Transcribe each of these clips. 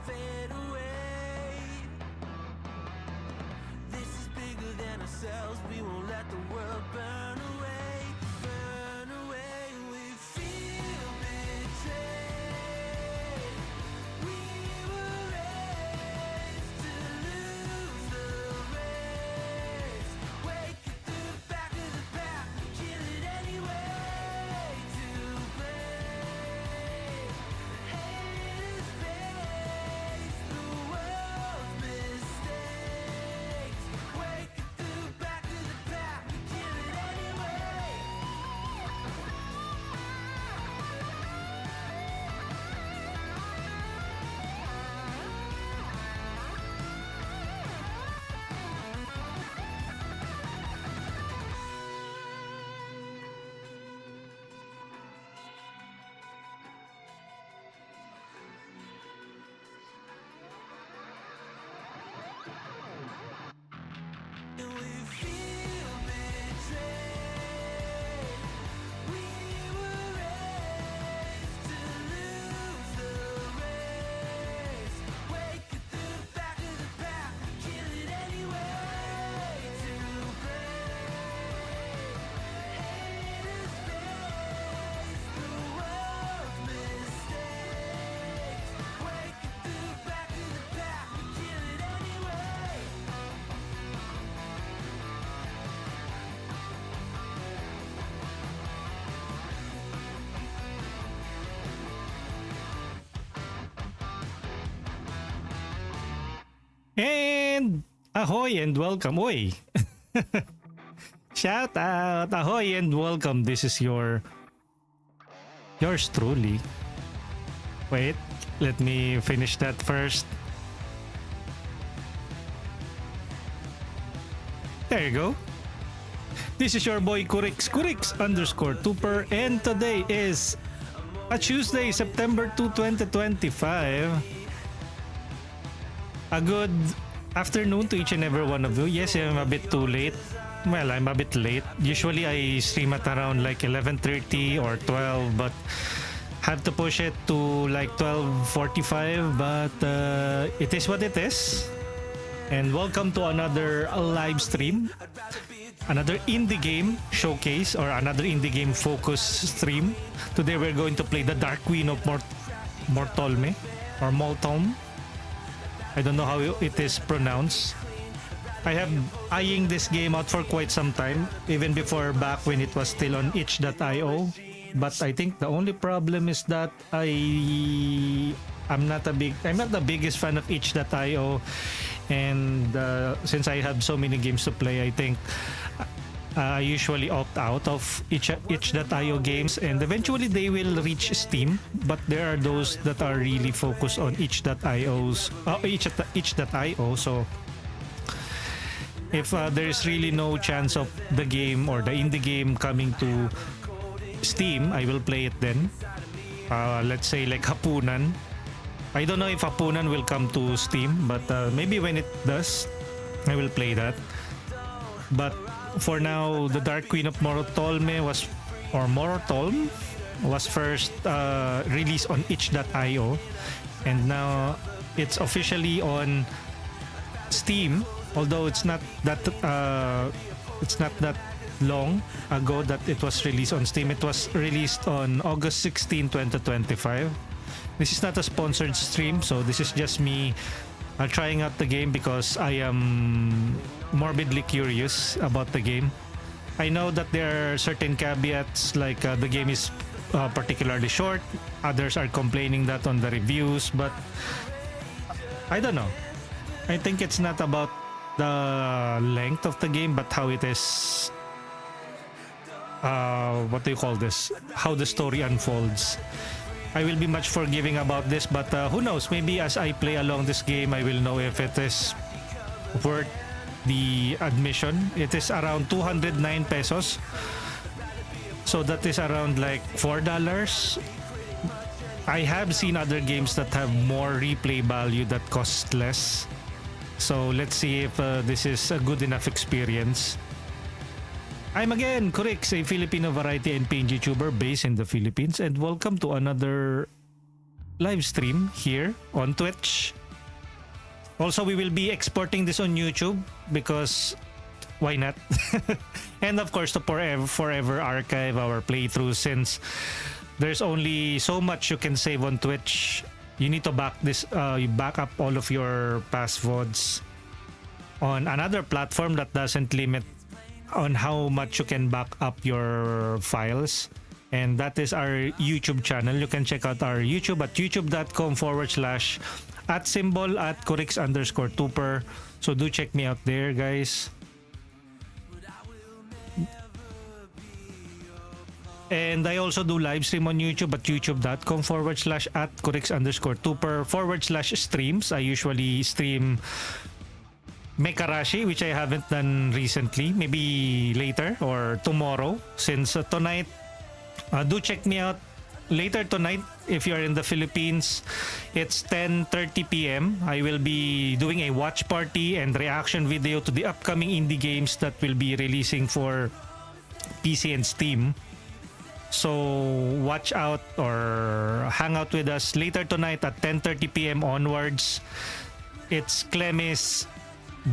fade away. This is bigger than ourselves. We won't let the world burn away. Burn away. We feel betrayed. We were raised to lose the race. Wake it through the back of the pack. Kill it anyway. To blame. Haters face the world's mistakes. Wake it through the back of the pack. Kill it anyway. And we feel betrayed. We were raised to lose the race. Wake it through the back of the pack. Kill it anyway. To blame. Haters face the world's mistakes. Wake it through the back of the pack. Kill it anyway. And ahoy and welcome. Oy. Shout out. Ahoy and welcome. This is yours truly. Wait, let me finish that first. There you go. This is your boy Kurix _Tuper, and today is a Tuesday, September 2, 2025. A good afternoon to each and every one of you. Yes, I'm a bit too late. Well, I'm a bit late. Usually I stream at around like 11:30 or 12, but have to push it to like 12:45. But it is what it is. And welcome to another live stream, another indie game showcase or another indie game focus stream. Today we're going to play the Dark Queen of Mortholme or Mortholme. I don't know how it is pronounced. I have eyeing this game out for quite some time, even before back when it was still on itch.io. But I think the only problem is that I'm not the biggest fan of itch.io, and since I have so many games to play, I think I usually opt out of itch.io games, and eventually they will reach Steam. But there are those that are really focused on itch.io. So if there is really no chance of the game or the indie game coming to Steam, I will play it then. Let's say like Hapunan. I don't know if Hapunan will come to Steam, but maybe when it does, I will play that. But for now, the Dark Queen of Mortholme was first released on itch.io, and now it's officially on Steam. Although it's not that long ago that it was released on Steam. It was released on August 16, 2025. This is not a sponsored stream, so this is just me trying out the game because I am morbidly curious about the game. I know that there are certain caveats, like the game is particularly short. Others are complaining that on the reviews, but I don't know. I think it's not about the length of the game, but how it is, what do you call this? How the story unfolds. I will be much forgiving about this, but who knows? Maybe as I play along this game, I will know if it is worth the admission. It is around 209 pesos. So that is around like $4. I have seen other games that have more replay value that cost less. So let's see if this is a good enough experience. I'm again Kurix, a Filipino variety and PNG tuber based in the Philippines, and welcome to another live stream here on Twitch. Also, we will be exporting this on YouTube because why not? And of course, to forever archive our playthroughs, since there's only so much you can save on Twitch. You need to you back up all of your past VODs on another platform that doesn't limit on how much you can back up your files. And that is our YouTube channel. You can check out our YouTube at youtube.com/@@Kurix_Tuper. So do check me out there, guys. And I also do live stream on YouTube at youtube.com/@Kurix_Tuper/streams. I usually stream Mekarashi, which I haven't done recently. Maybe later or tomorrow, since tonight. Do check me out later tonight if you're in the Philippines. It's 10:30 p.m. I will be doing a watch party and reaction video to the upcoming indie games that will be releasing for PC and Steam. So watch out or hang out with us later tonight at 10:30 p.m. onwards. It's Clemmy's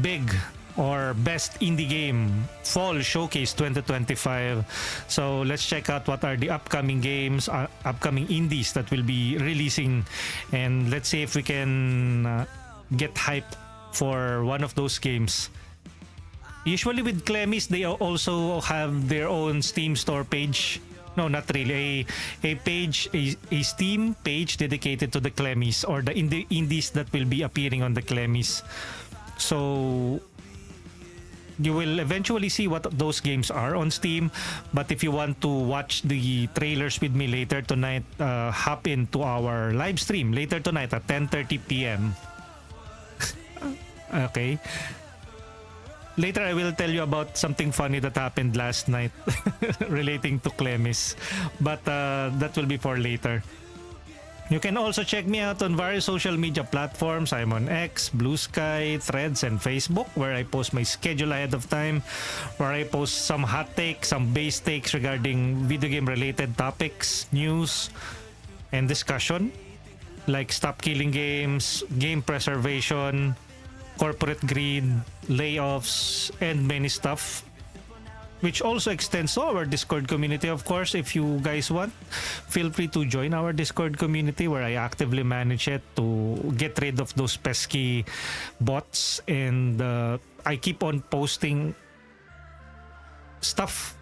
big or best indie game fall showcase 2025. So let's check out what are the upcoming games, upcoming indies that will be releasing, and let's see if we can get hyped for one of those games. Usually with Clemmy's, they also have their own Steam store page. No, not really. A page, a Steam page dedicated to the Clemmy's or the indies that will be appearing on the Clemmy's. So you will eventually see what those games are on Steam. But if you want to watch the trailers with me later tonight, hop into our live stream later tonight at 10:30 p.m. Okay. Later, I will tell you about something funny that happened last night relating to Clemmy's. But that will be for later. You can also check me out on various social media platforms. I'm on X, Blue Sky, Threads, and Facebook, where I post my schedule ahead of time, where I post some hot takes, some base takes regarding video game related topics, news, and discussion, like stop killing games, game preservation, corporate greed, layoffs, and many stuff, which also extends to our Discord community. Of course, if you guys want, feel free to join our Discord community, where I actively manage it to get rid of those pesky bots, and I keep on posting stuff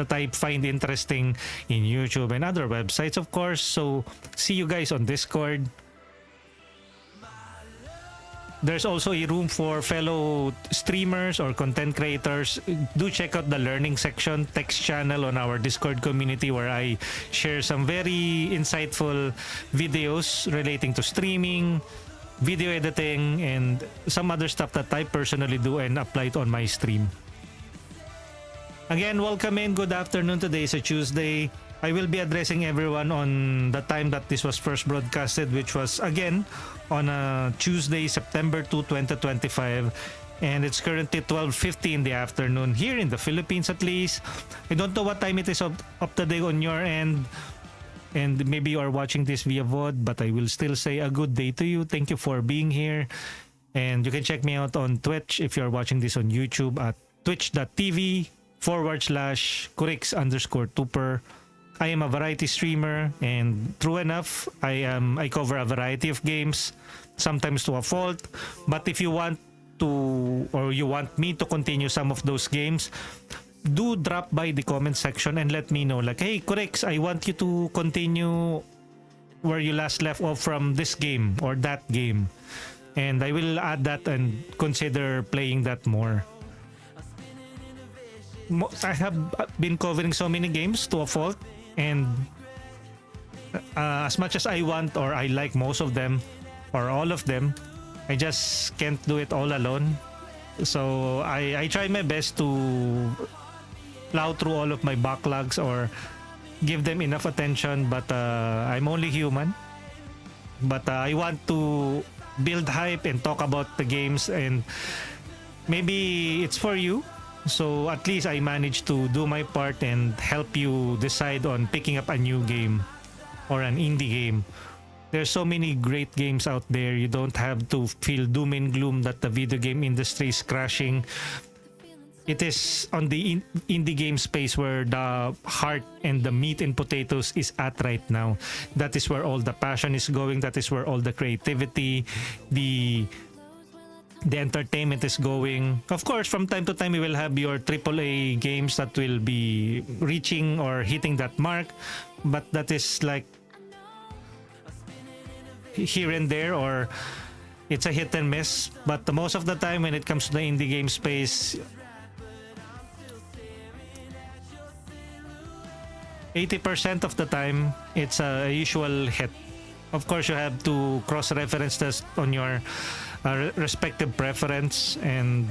that I find interesting in YouTube and other websites, of course. So see you guys on Discord. There's also a room for fellow streamers or content creators. Do check out the learning section text channel on our Discord community, where I share some very insightful videos relating to streaming, video editing, and some other stuff that I personally do and apply it on my stream. Again, welcome in. Good afternoon. Today is a Tuesday. I will be addressing everyone on the time that this was first broadcasted, which was again on a Tuesday, September 2, 2025. And it's currently 12:50 in the afternoon here in the Philippines, at least. I don't know what time it is up today on your end. And maybe you are watching this via VOD, but I will still say a good day to you. Thank you for being here. And you can check me out on Twitch if you're watching this on YouTube at twitch.tv/Kurix_Tuper. I am a variety streamer, and true enough, I cover a variety of games, sometimes to a fault. But if you want to, or you want me to continue some of those games, do drop by the comment section and let me know, like, hey Kurix, I want you to continue where you last left off from this game or that game, and I will add that and consider playing that more. I have been covering so many games to a fault, and as much as I want, or I like most of them or all of them, I just can't do it all alone. So I try my best to plow through all of my backlogs or give them enough attention, but I'm only human. But I want to build hype and talk about the games, and maybe it's for you. So at least I managed to do my part and help you decide on picking up a new game or an indie game There's so many great games out there. You don't have to feel doom and gloom that the video game industry is crashing. It is on the indie game space where the heart and the meat and potatoes is at right now. That is where all the passion is going. That is where all the creativity, the entertainment is going. Of course, from time to time, we will have your AAA games that will be reaching or hitting that mark. But that is like here and there, or it's a hit and miss. But most of the time when it comes to the indie game space, 80% of the time it's a usual hit. Of course, you have to cross-reference this on your respective preference, and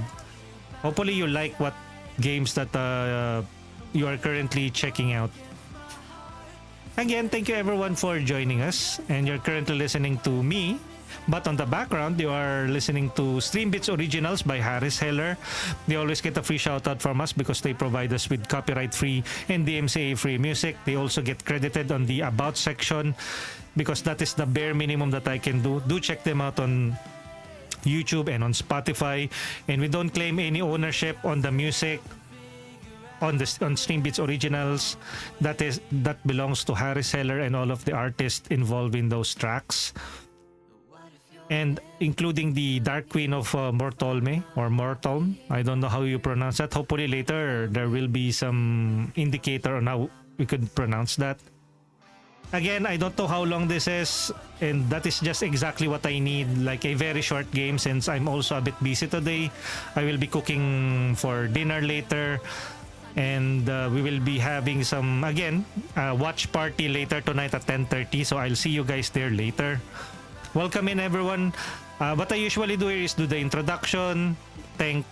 hopefully you like what games that you are currently checking out. Again, thank you everyone for joining us, and you're currently listening to me, but on the background you are listening to Streambits Originals by Harris Heller. They always get a free shout out from us because they provide us with copyright free and DMCA free music. They also get credited on the about section because that is the bare minimum that I can do. Do check them out on YouTube and on Spotify, and we don't claim any ownership on the music on Streambits Originals. That belongs to Harris Heller and all of the artists involved in those tracks, and including the Dark Queen of Mortholme or Mortholme. I don't know how you pronounce that. Hopefully later there will be some indicator on how we could pronounce that. Again, I don't know how long this is, and that is just exactly what I need, like a very short game since I'm also a bit busy today. I will be cooking for dinner later, and we will be having some, again, watch party later tonight at 10:30, so I'll see you guys there later. Welcome in everyone. What I usually do here is do the introduction, thank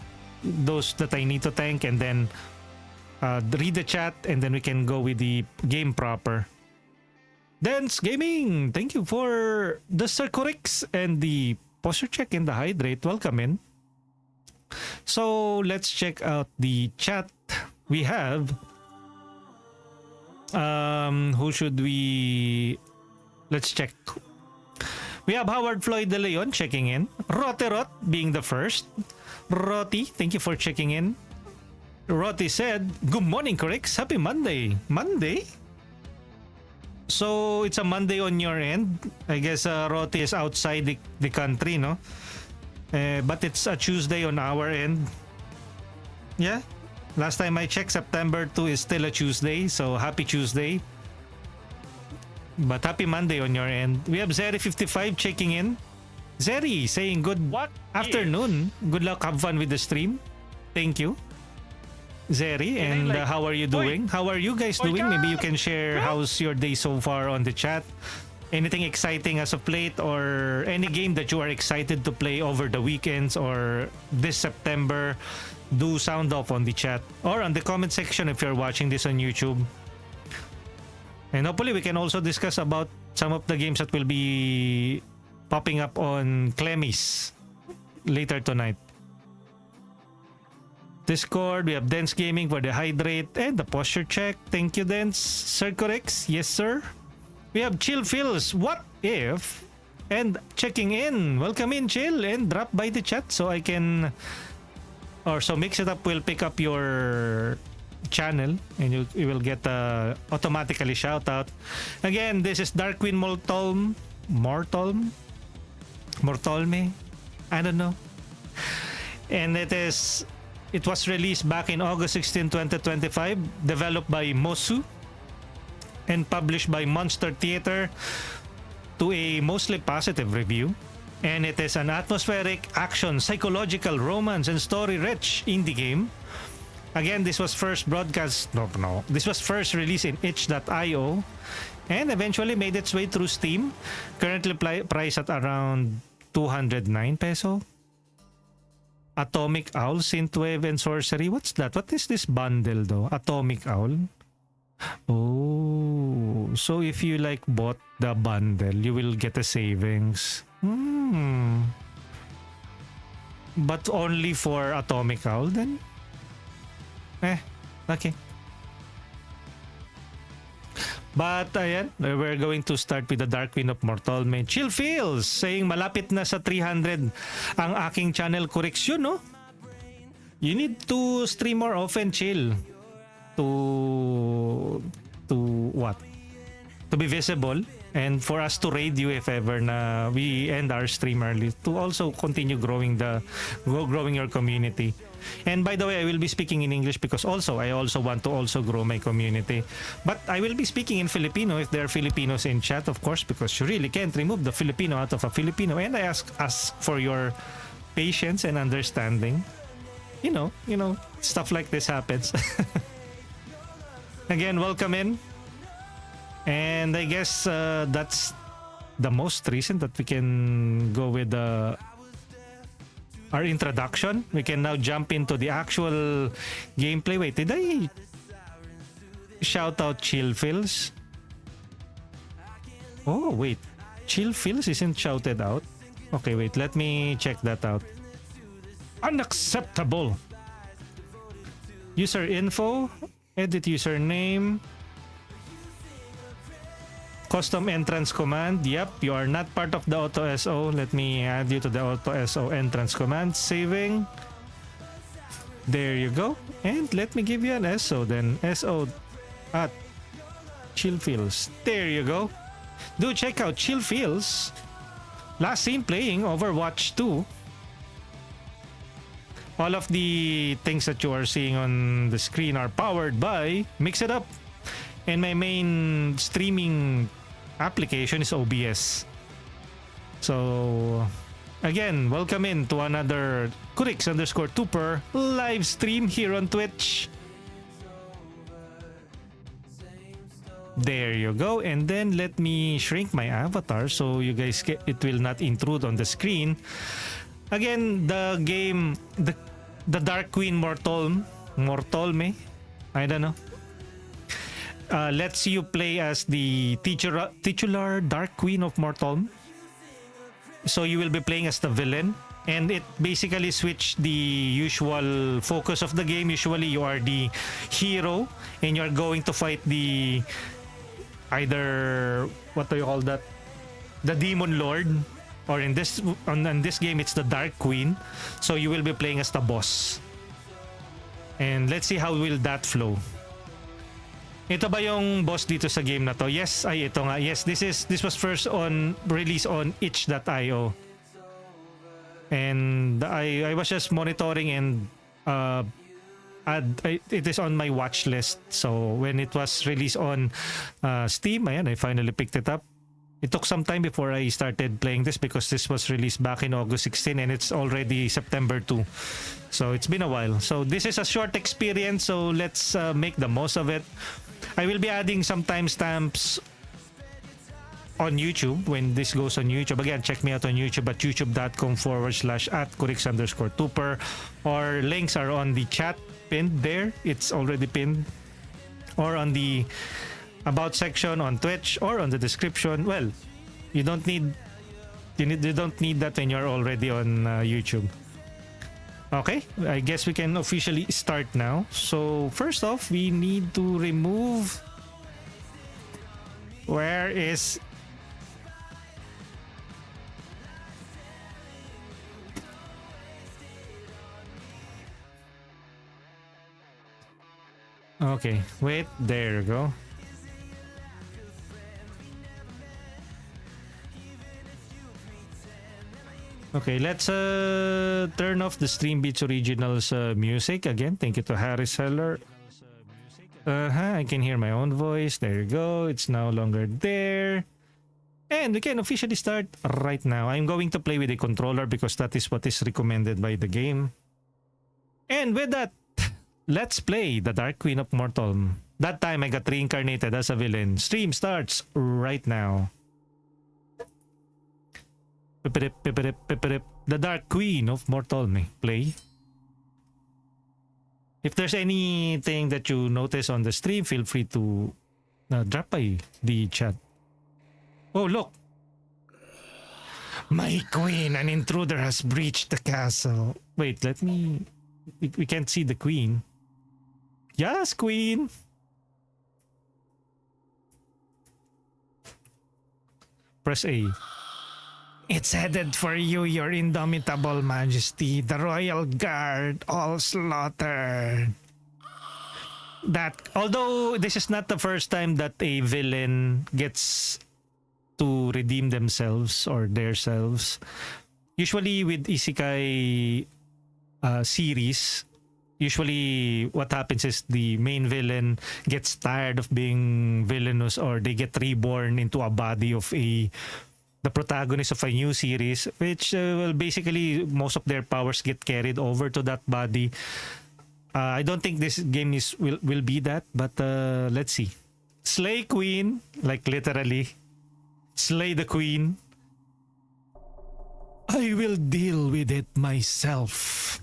those that I need to thank, and then read the chat, and then we can go with the game proper. Dance Gaming, thank you for the Circorix and the posture check and the hydrate. Welcome in. So let's check out the chat. We have who should we let's check. We have Howard Floyd De Leon checking in. Roterot being the first. Roti, thank you for checking in. Roti said, "Good morning, Corix. Happy Monday." Monday? So it's a Monday on your end. I guess Roti is outside the country, no? But it's a Tuesday on our end. Yeah. Last time I checked, September 2 is still a Tuesday. So happy Tuesday. But happy Monday on your end. We have Zeri55 checking in. Zeri saying good afternoon. Good luck. Have fun with the stream. Thank you, Zeri. And how are you doing? How are you guys doing? Maybe you can share how's your day so far on the chat. Anything exciting as of late, or any game that you are excited to play over the weekends or this September, do sound off on the chat or on the comment section if you're watching this on YouTube. And hopefully we can also discuss about some of the games that will be popping up on Clemmy's later tonight. Discord, we have Dance Gaming for the hydrate and the posture check. Thank you, Dance. Circorix, yes sir. We have Chill Feels, what if? And checking in. Welcome in, Chill, and drop by the chat so I can, or so Mix It Up will pick up your channel and you will get automatically shout out. Again, this is Dark Queen Mortholme. Mortholme? I don't know. And it was released back in August 16, 2025, developed by Mosu and published by Monster Theater to a mostly positive review. And it is an atmospheric action, psychological, romance, and story-rich indie game. Again, this was first This was first released in itch.io and eventually made its way through Steam. Currently priced at around 209 peso. Atomic Owl, Synthwave, and Sorcery. What's that? What is this bundle though? Atomic Owl? Oh, so if you like bought the bundle, you will get a savings. But only for Atomic Owl then? Okay. But ayan, we're going to start with the Dark Queen of Mortholme. Chill Feels saying malapit na sa 300 ang aking channel correction, no? You need to stream more often, Chill. To what? To be visible and for us to raid you if ever na we end our stream early, to also continue growing your community. And by the way, I will be speaking in English because I also want to also grow my community. But I will be speaking in Filipino if there are Filipinos in chat, of course, because you really can't remove the Filipino out of a Filipino. And I ask for your patience and understanding. You know, stuff like this happens. Again, welcome in. And I guess that's the most recent that we can go with our introduction. We can now jump into the actual gameplay. Wait, did I shout out Chill Feels? Oh, wait. Chill Feels isn't shouted out? Okay, wait. Let me check that out. Unacceptable. User info. Edit username. Custom entrance command. Yep, you are not part of the auto SO. Let me add you to the auto SO entrance command. Saving. There you go. And let me give you an SO then. SO at Chill Feels. There you go. Do check out Chill Feels. Last seen playing Overwatch 2. All of the things that you are seeing on the screen are powered by Mix It Up. And my main streaming application is OBS. So, again, welcome in to another Kurix_Tuper live stream here on Twitch. There you go. And then let me shrink my avatar so you guys it will not intrude on the screen. Again, the game, the Dark Queen Mortholme, I don't know. Lets you play as the titular Dark Queen of Mortholme. So you will be playing as the villain. And it basically switched the usual focus of the game. Usually you are the hero and you're going to fight the either, what do you call that? The Demon Lord. Or in this game, it's the Dark Queen. So you will be playing as the boss. And let's see how will that flow. Ito ba yung boss dito sa game na to? Yes, ito nga. Yes, this was first release on itch.io. And I was just monitoring and it is on my watch list. So when it was released on Steam, ayan, I finally picked it up. It took some time before I started playing this because this was released back in August 16 and it's already September 2. So it's been a while. So this is a short experience, so let's make the most of it. I will be adding some timestamps on YouTube when this goes on YouTube. Again, check me out on YouTube at youtube.com/@Kurix_Tuper, or links are on the chat pinned there. It's already pinned, or on the about section on Twitch, or on the description. Well, you don't need that when you're already on YouTube. Okay, I guess we can officially start now. So first off, we need to remove, where is okay, wait, there you go. Okay, let's turn off the Stream Beats Originals music again. Thank you to Harris Heller. I can hear my own voice. There you go. It's no longer there. And we can officially start right now. I'm going to play with a controller because that is what is recommended by the game. And with that, let's play the Dark Queen of Mortholme. That time I got reincarnated as a villain. Stream starts right now. The Dark Queen of Mortholme. Play. If there's anything that you notice on the stream, feel free to drop by the chat. Oh, look! My queen, an intruder has breached the castle. Wait, let me... We can't see the queen. Yes, queen! Press A. It's headed for you, your indomitable majesty. The royal guard all slaughtered. That, although this is not the first time that a villain gets to redeem themselves or themselves. Usually with isekai series, usually what happens is the main villain gets tired of being villainous, or they get reborn into a body of the protagonist of a new series, which well, basically most of their powers get carried over to that body. I don't think this game will be that, but let's see. Slay Queen, like literally, slay the queen. I will deal with it myself.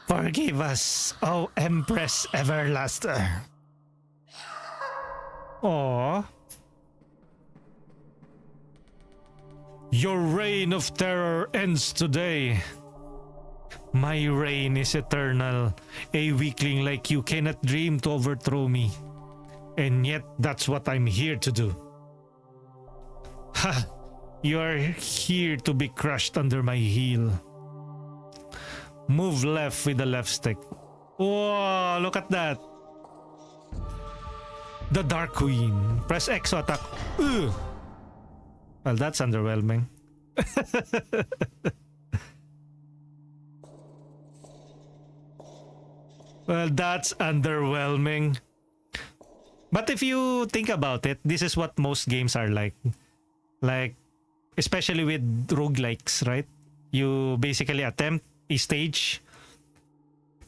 Forgive us, O Empress Everlasting. Aww. Your reign of terror ends today. My reign is eternal. A weakling like you cannot dream to overthrow me. And yet that's what I'm here to do. Ha! You are here to be crushed under my heel. Move left with the left stick. Whoa, look at that. The Dark Queen. Press X to attack. Ugh. Well, that's underwhelming. Well, that's underwhelming. But if you think about it, this is what most games are like. Like, especially with roguelikes, right? You basically attempt a stage.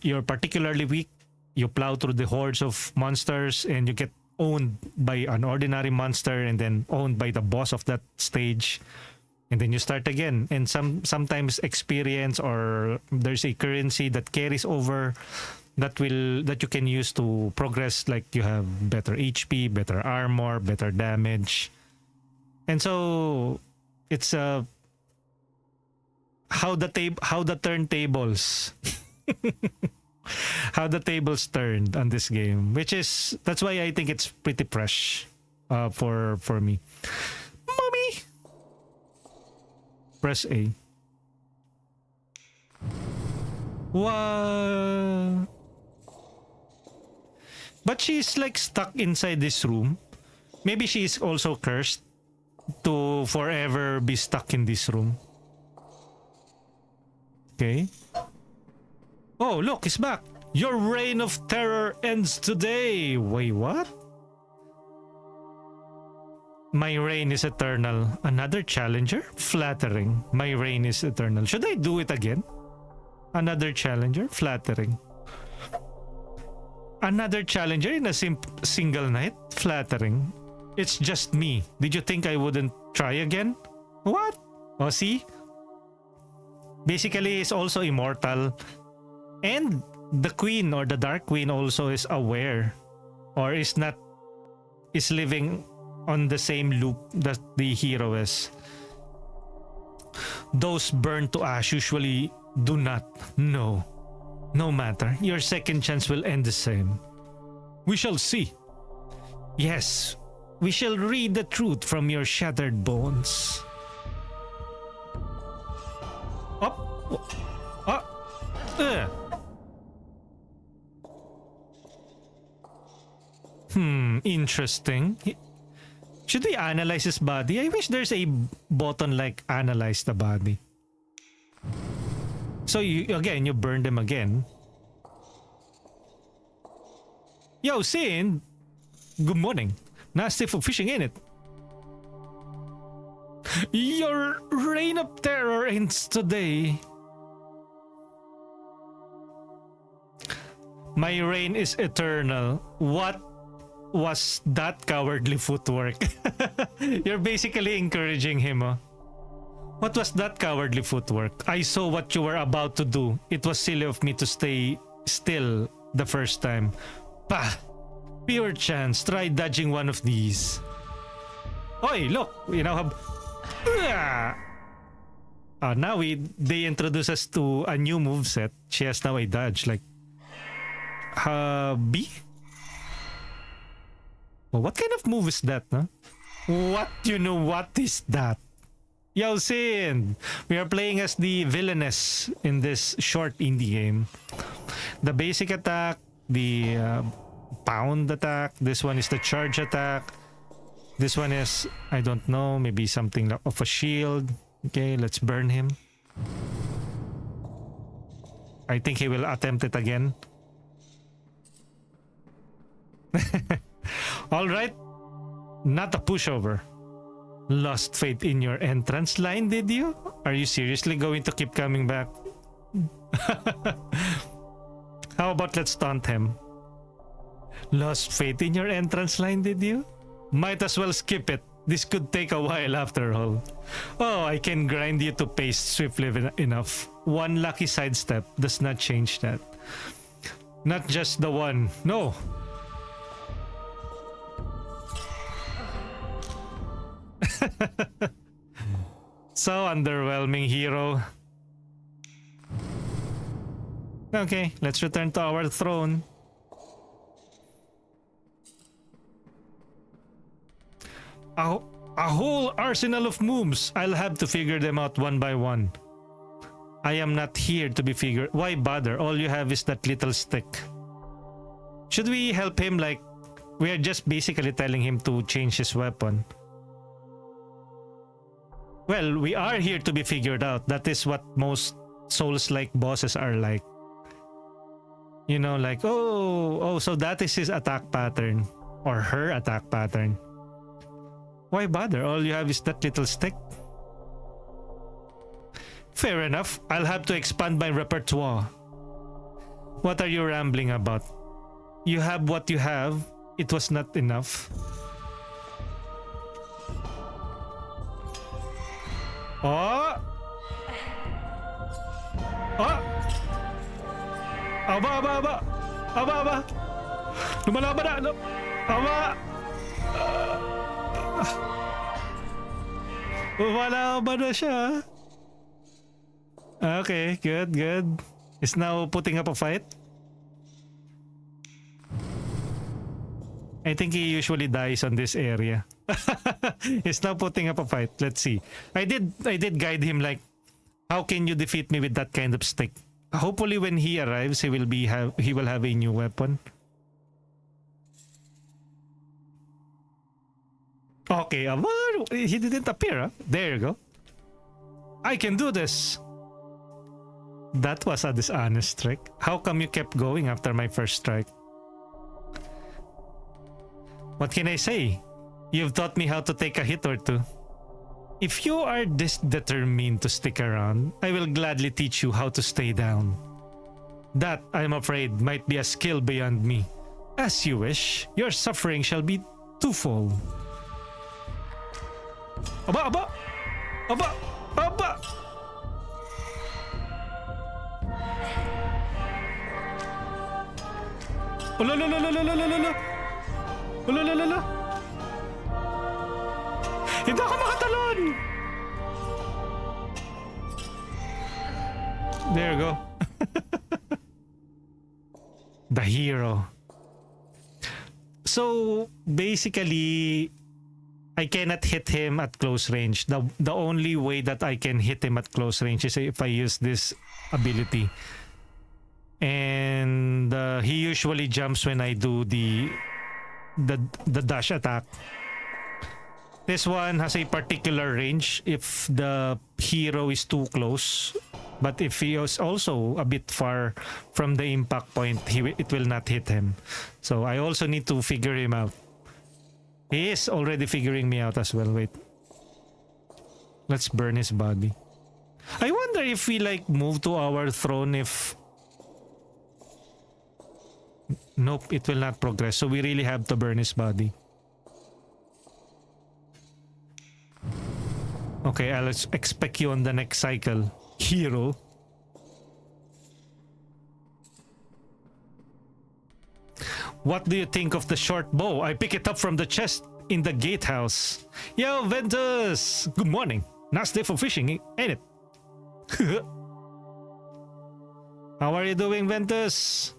You're particularly weak. You plow through the hordes of monsters and you get owned by an ordinary monster and then owned by the boss of that stage. And then you start again. And sometimes experience, or there's a currency that carries over that you can use to progress, like you have better HP, better armor, better damage. And so it's how the turntables how the tables turned on this game, that's why I think it's pretty fresh for me. Mommy, press A. What? But she's like stuck inside this room. Maybe she's also cursed to forever be stuck in this room. Okay. Oh, look, he's back. Your reign of terror ends today. Wait, what? My reign is eternal. Another challenger? Flattering. My reign is eternal. Should I do it again? Another challenger? Flattering. Another challenger in a single night? Flattering. It's just me. Did you think I wouldn't try again? What? Oh, see? Basically, he's also immortal. And the queen, or the Dark Queen, also is aware, or is living on the same loop that the hero is. Those burned to ash usually do not know. No matter, your second chance will end the same. We shall see. Yes, we shall read the truth from your shattered bones. Interesting. Should we analyze his body? I wish there's a button like analyze the body. So you burn them again. Yo, Sin. Good morning. Nasty for fishing in it. Your reign of terror ends today. My reign is eternal. What was that cowardly footwork? You're basically encouraging him, huh? What was that cowardly footwork? I saw what you were about to do. It was silly of me to stay still the first time. Pah! Pure chance. Try dodging one of these. Oi, look! We now have... now they introduce us to a new moveset. She has now a dodge, like... B? Well, what kind of move is that, huh? What? You know what is that? Yo, Sin! We are playing as the Villainess in this short indie game. The basic attack, the pound attack. This one is the charge attack. This one is, I don't know, maybe something of a shield. Okay, let's burn him. I think he will attempt it again. All right. Not a pushover. Lost faith in your entrance line, did you? Are you seriously going to keep coming back? How about let's taunt him? Lost faith in your entrance line, did you? Might as well skip it. This could take a while after all. Oh, I can grind you to paste swiftly enough. One lucky sidestep does not change that. Not just the one. No. So underwhelming, hero. Okay, let's return to our throne. A whole arsenal of moves. I'll have to figure them out one by one. I am not here to be figured. Why bother? All you have is that little stick. Should we help him? Like, we are just basically telling him to change his weapon. Well, we are here to be figured out. That is what most Souls-like bosses are like. You know, like, oh, so that is his attack pattern. Or her attack pattern. Why bother? All you have is that little stick. Fair enough. I'll have to expand my repertoire. What are you rambling about? You have what you have. It was not enough. Oh! Oh! Aba, aba, aba! Aba, aba! Lumalaban na! Aba! Lumalaban na siya. Okay, good, good. Is now putting up a fight? I think he usually dies on this area. He's now putting up a fight. Let's see. I did guide him like, how can you defeat me with that kind of stick? Hopefully when he arrives, he will have a new weapon. Okay, he didn't appear. Huh? There you go. I can do this. That was a dishonest trick. How come you kept going after my first strike? What can I say? You've taught me how to take a hit or two. If you are this determined to stick around, I will gladly teach you how to stay down. That, I'm afraid, might be a skill beyond me. As you wish, your suffering shall be twofold. Aba, aba! Aba! Aba! Ula, la, la, la, la, la, la, la. Ula, la, la, la. Hindi ako makatalon! There you go. The hero. So, basically, I cannot hit him at close range. The only way that I can hit him at close range is if I use this ability. And he usually jumps when I do the dash attack. This one has a particular range if the hero is too close. But if he is also a bit far from the impact point, it will not hit him. So I also need to figure him out. He is already figuring me out as well. Wait. Let's burn his body. I wonder if we like move to our throne if... Nope, it will not progress. So we really have to burn his body. Okay, I'll expect you on the next cycle, hero. What do you think of the short bow? I pick it up from the chest in the gatehouse. Yo, Ventus! Good morning. Nice day for fishing, ain't it? How are you doing, Ventus?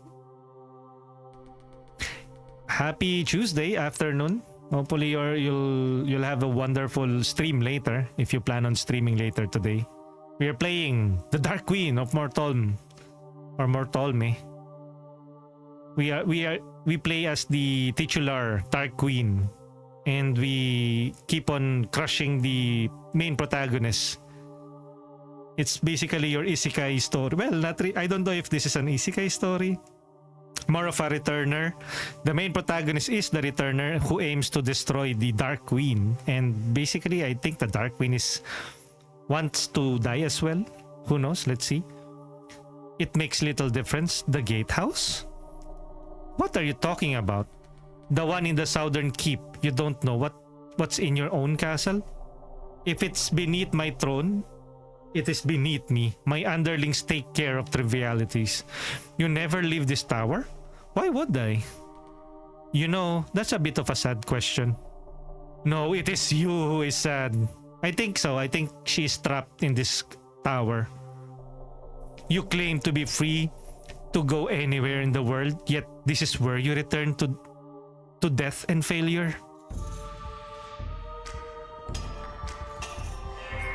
Happy Tuesday afternoon. Hopefully you'll have a wonderful stream later if you plan on streaming later today. We are playing the Dark Queen of Mortholme or Mortholme. We play as the titular Dark Queen, and we keep on crushing the main protagonist. It's basically your isekai story. Well, I don't know if this is an isekai story. More of a returner. The main protagonist is the returner who aims to destroy the Dark Queen. And basically, I think the Dark Queen wants to die as well. Who knows? Let's see. It makes little difference. The gatehouse? What are you talking about? The one in the southern keep. You don't know what's in your own castle? If it's beneath my throne, it is beneath me. My underlings take care of trivialities. You never leave this tower? Why would I? You know, that's a bit of a sad question. No, it is you who is sad. I think so. I think she's trapped in this tower. You claim to be free to go anywhere in the world, yet this is where you return to death and failure.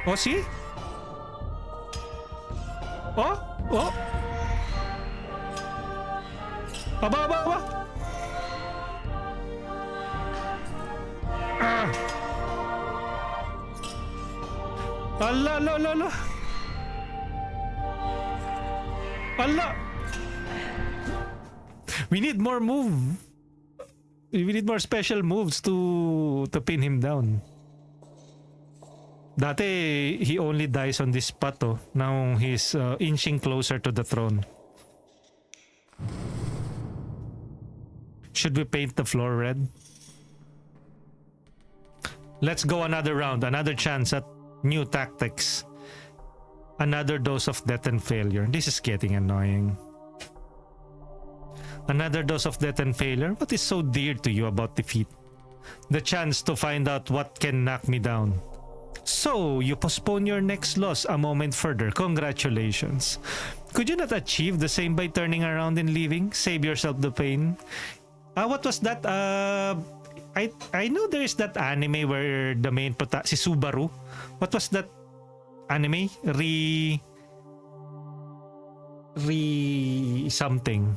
Oh, see? Oh! Oh! Aba! Ah! Allah! Allah! We need more We need more special moves to pin him down. Dati, he only dies on this spot, oh. Now he's inching closer to the throne. Should we paint the floor red? Let's go another round, another chance at new tactics. Another dose of death and failure. This is getting annoying. Another dose of death and failure? What is so dear to you about defeat? The chance to find out what can knock me down. So, you postpone your next loss a moment further. Congratulations. Could you not achieve the same by turning around and leaving? Save yourself the pain. What was that? I know there is that anime where the main si Subaru. What was that anime? Re something.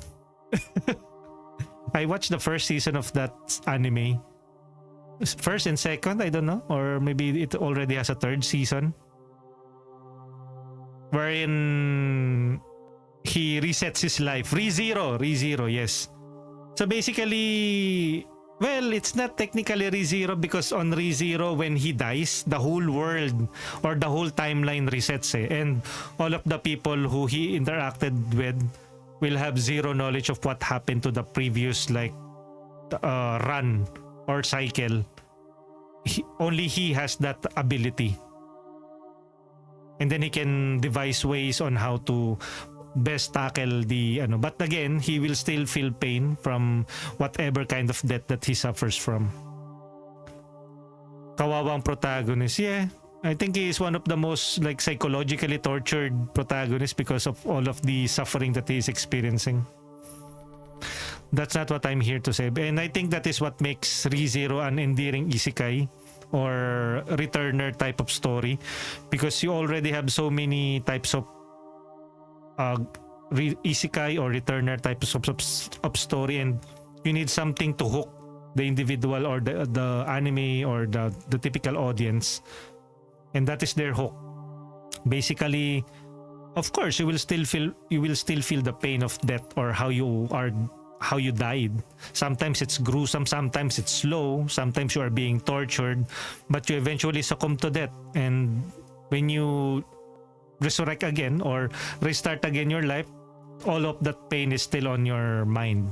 I watched the first season of that anime. First and second, I don't know. Or maybe it already has a third season. Wherein he resets his life. ReZero, yes. So basically, well, it's not technically ReZero because on ReZero, when he dies, the whole world or the whole timeline resets. And all of the people who he interacted with will have zero knowledge of what happened to the previous run or cycle. Only he has that ability. And then he can devise ways on how to best tackle the but again, he will still feel pain from whatever kind of death that he suffers from. Kawawang protagonist. Yeah, I think he is one of the most psychologically tortured protagonists because of all of the suffering that he is experiencing. That's not what I'm here to say. And I think that is what makes ReZero an endearing isekai or returner type of story, because you already have so many types of isekai or returner types of story, and you need something to hook the individual or the anime or the typical audience, and that is their hook. Basically, of course, you will still feel the pain of death or how you died. Sometimes it's gruesome, sometimes it's slow, sometimes you are being tortured, but you eventually succumb to death. And when you resurrect again or restart again your life, all of that pain is still on your mind.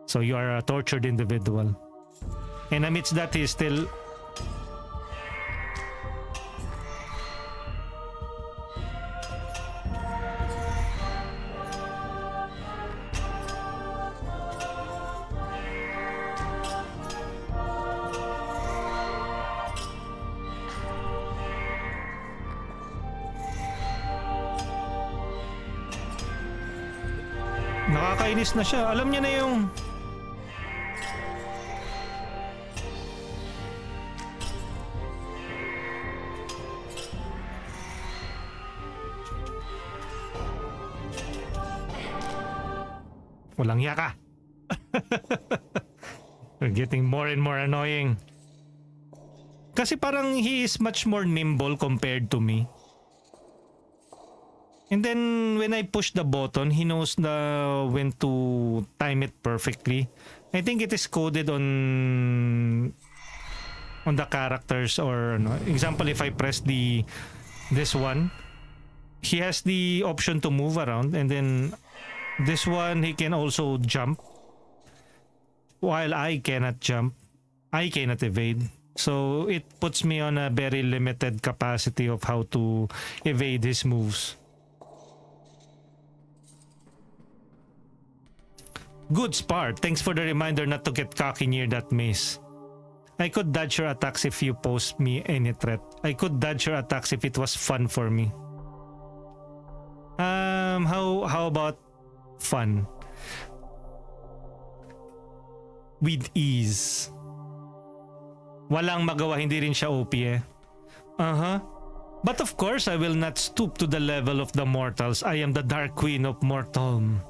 So you are a tortured individual. And amidst that, he is still nakakainis na siya. Alam niya na yung Walang yaka. We're getting more and more annoying. Kasi parang he is much more nimble compared to me. And then when I push the button, he knows when to time it perfectly. I think it is coded on the characters, or no. Example, if I press this one, he has the option to move around, and then this one he can also jump. While I cannot jump, I cannot evade. So it puts me on a very limited capacity of how to evade his moves. Good Spart, thanks for the reminder not to get cocky near that maze. I could dodge your attacks if you pose me any threat. I could dodge your attacks if it was fun for me. How about fun? With ease. Walang magawa, hindi rin siya OP eh. But of course, I will not stoop to the level of the mortals. I am the Dark Queen of Mortholme.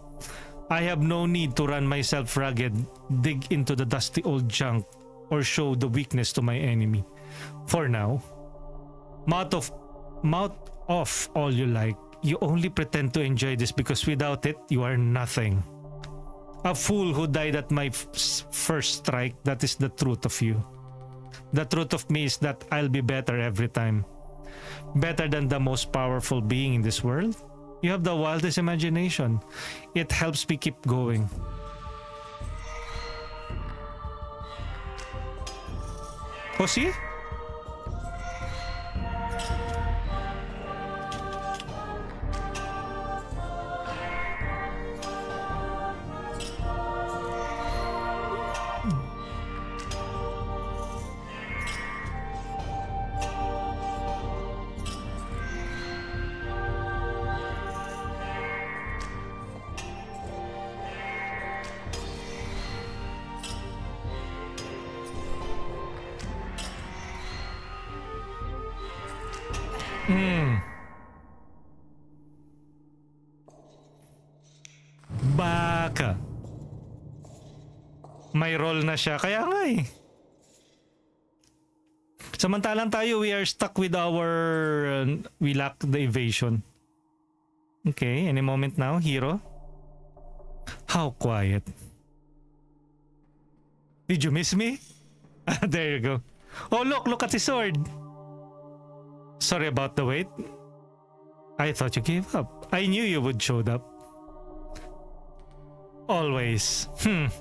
I have no need to run myself ragged, dig into the dusty old junk, or show the weakness to my enemy. For now, mouth off all you like. You only pretend to enjoy this because without it, you are nothing. A fool who died at my first strike, that is the truth of you. The truth of me is that I'll be better every time. Better than the most powerful being in this world. You have the wildest imagination. It helps me keep going. Oh, see? Baka. May role na siya. Kaya nga eh. Samantalang tayo, we are stuck with our... we lack the evasion. Okay, any moment now, hero. How quiet. Did you miss me? There you go. Oh, look at his sword. Sorry about the wait. I thought you gave up. I knew you would show up. Always.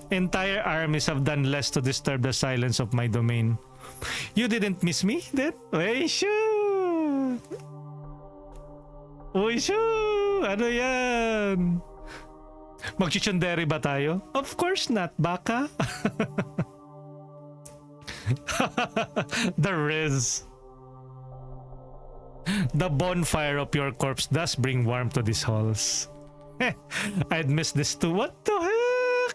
Entire armies have done less to disturb the silence of my domain. You didn't miss me, then? Uy, shoo! Uy, shoo! Ano yan? Magchichunderi ba tayo? Of course not, baka. The Riz. The bonfire of your corpse does bring warmth to these halls. I'd miss this too. What the heck?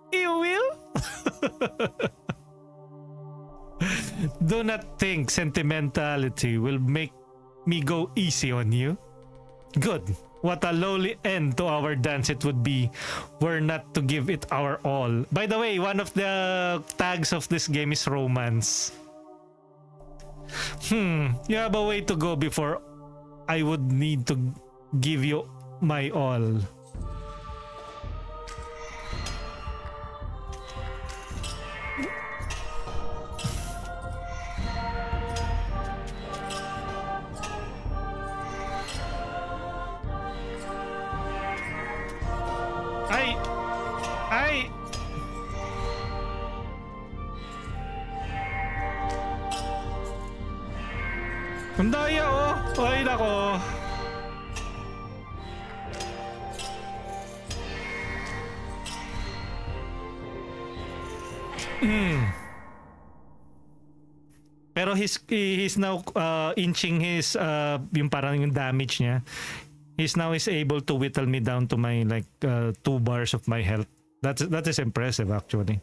You will? Do not think sentimentality will make me go easy on you. Good. What a lowly end to our dance it would be were not to give it our all. By the way, one of the tags of this game is romance. You have a way to go before I would need to give you my all. Ay! Ang daya oh! Ay nako! Pero he's now inching his yung parang yung damage niya. He's now able to whittle me down to my like 2 bars of my health. That is impressive actually.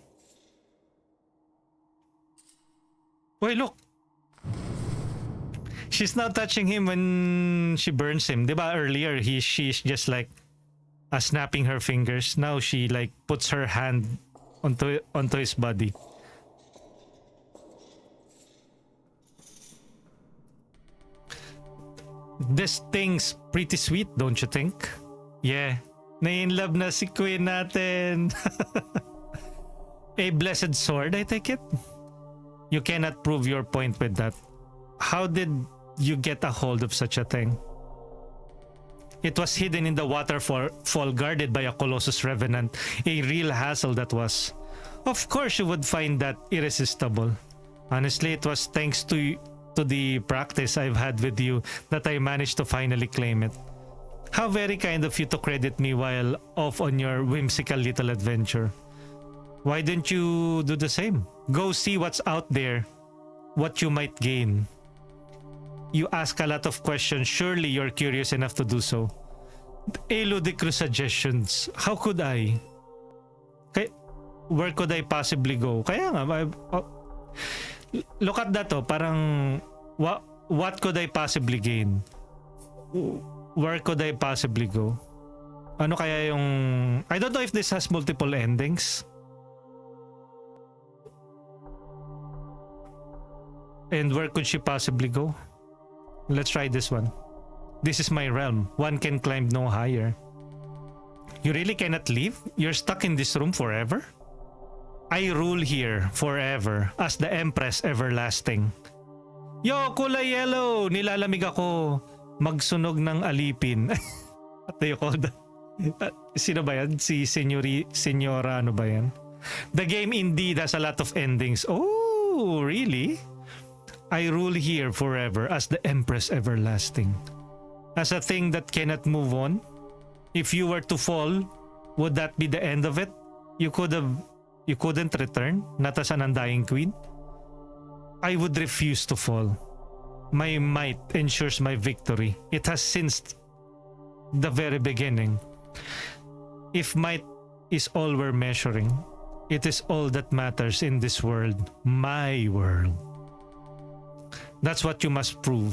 Wait, look. She's now touching him when she burns him. Diba earlier she's just like snapping her fingers. Now she like puts her hand onto his body. This thing's pretty sweet, don't you think? Yeah. Na-in-love na si Queen natin. A blessed sword, I take it? You cannot prove your point with that. How did you get a hold of such a thing? It was hidden in the waterfall guarded by a Colossus Revenant. A real hassle that was. Of course you would find that irresistible. Honestly, it was thanks to the practice I've had with you that I managed to finally claim it. How very kind of you to credit me while off on your whimsical little adventure. Why didn't you do the same? Go see what's out there, what you might gain. You ask a lot of questions, surely you're curious enough to do so. A ludicrous suggestions. How could I? Where could I possibly go? Kaya nga, look at that oh, parang what could I possibly gain? Where could I possibly go? Ano kaya yung... I don't know if this has multiple endings. And where could she possibly go? Let's try this one. This is my realm. One can climb no higher. You really cannot leave? You're stuck in this room forever? I rule here forever as the Empress Everlasting. Yo, kulay yellow! Nilalamig ako. Magsunog ng alipin. What do you call that? Sino ba yan? Si Senyora ano ba yan? The game indeed has a lot of endings. Oh, really? I rule here forever as the Empress Everlasting. As a thing that cannot move on. If you were to fall, would that be the end of it? You couldn't return, not as an undying queen? I would refuse to fall. My might ensures my victory. It has since the very beginning. If might is all we're measuring, it is all that matters in this world. My world. That's what you must prove.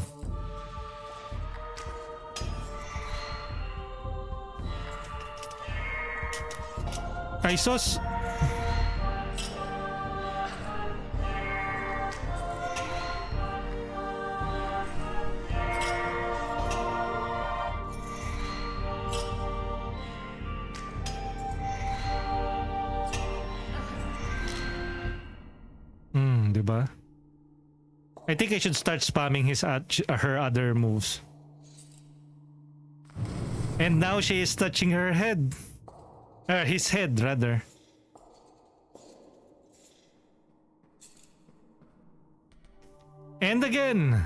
I saw... diba? I think I should start spamming her other moves. And now she is touching her head. His head, rather. And again!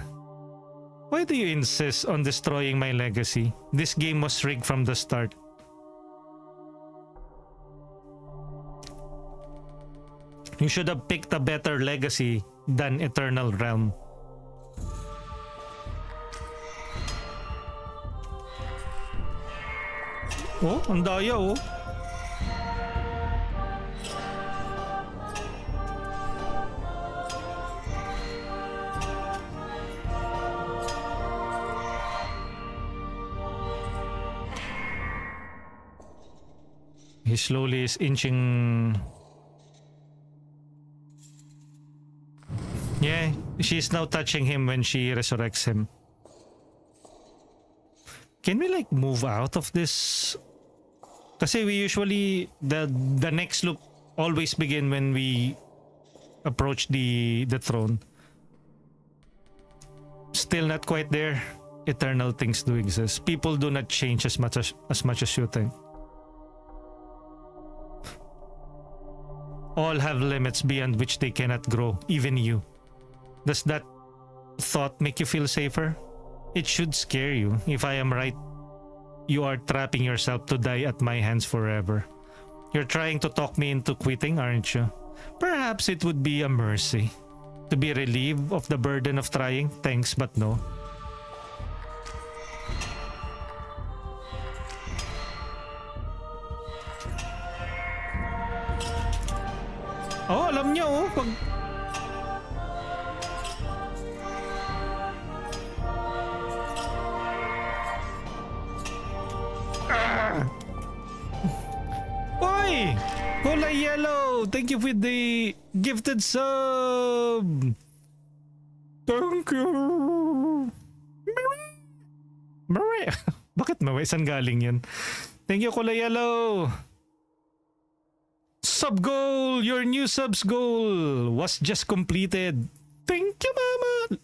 Why do you insist on destroying my legacy? This game was rigged from the start. You should have picked a better legacy than Eternal Realm. Oh, ang daya oh. He slowly is inching. Yeah, she's now touching him when she resurrects him. Can we like move out of this? Kasi we usually the next loop always begin when we approach the throne. Still not quite there. Eternal things do exist. People do not change as much as you think. All have limits beyond which they cannot grow, even you. Does that thought make you feel safer? It should scare you. If I am right, you are trapping yourself to die at my hands forever. You're trying to talk me into quitting, aren't you? Perhaps it would be a mercy. To be relieved of the burden of trying, thanks but no. Oh, alam niya oh. Pag... Yellow, thank you for the gifted sub. Thank you. Marie. Bakit Marie? Saan galing yan? Thank you, Kulay Yellow. Sub goal! Your new subs goal was just completed. Thank you, Mama.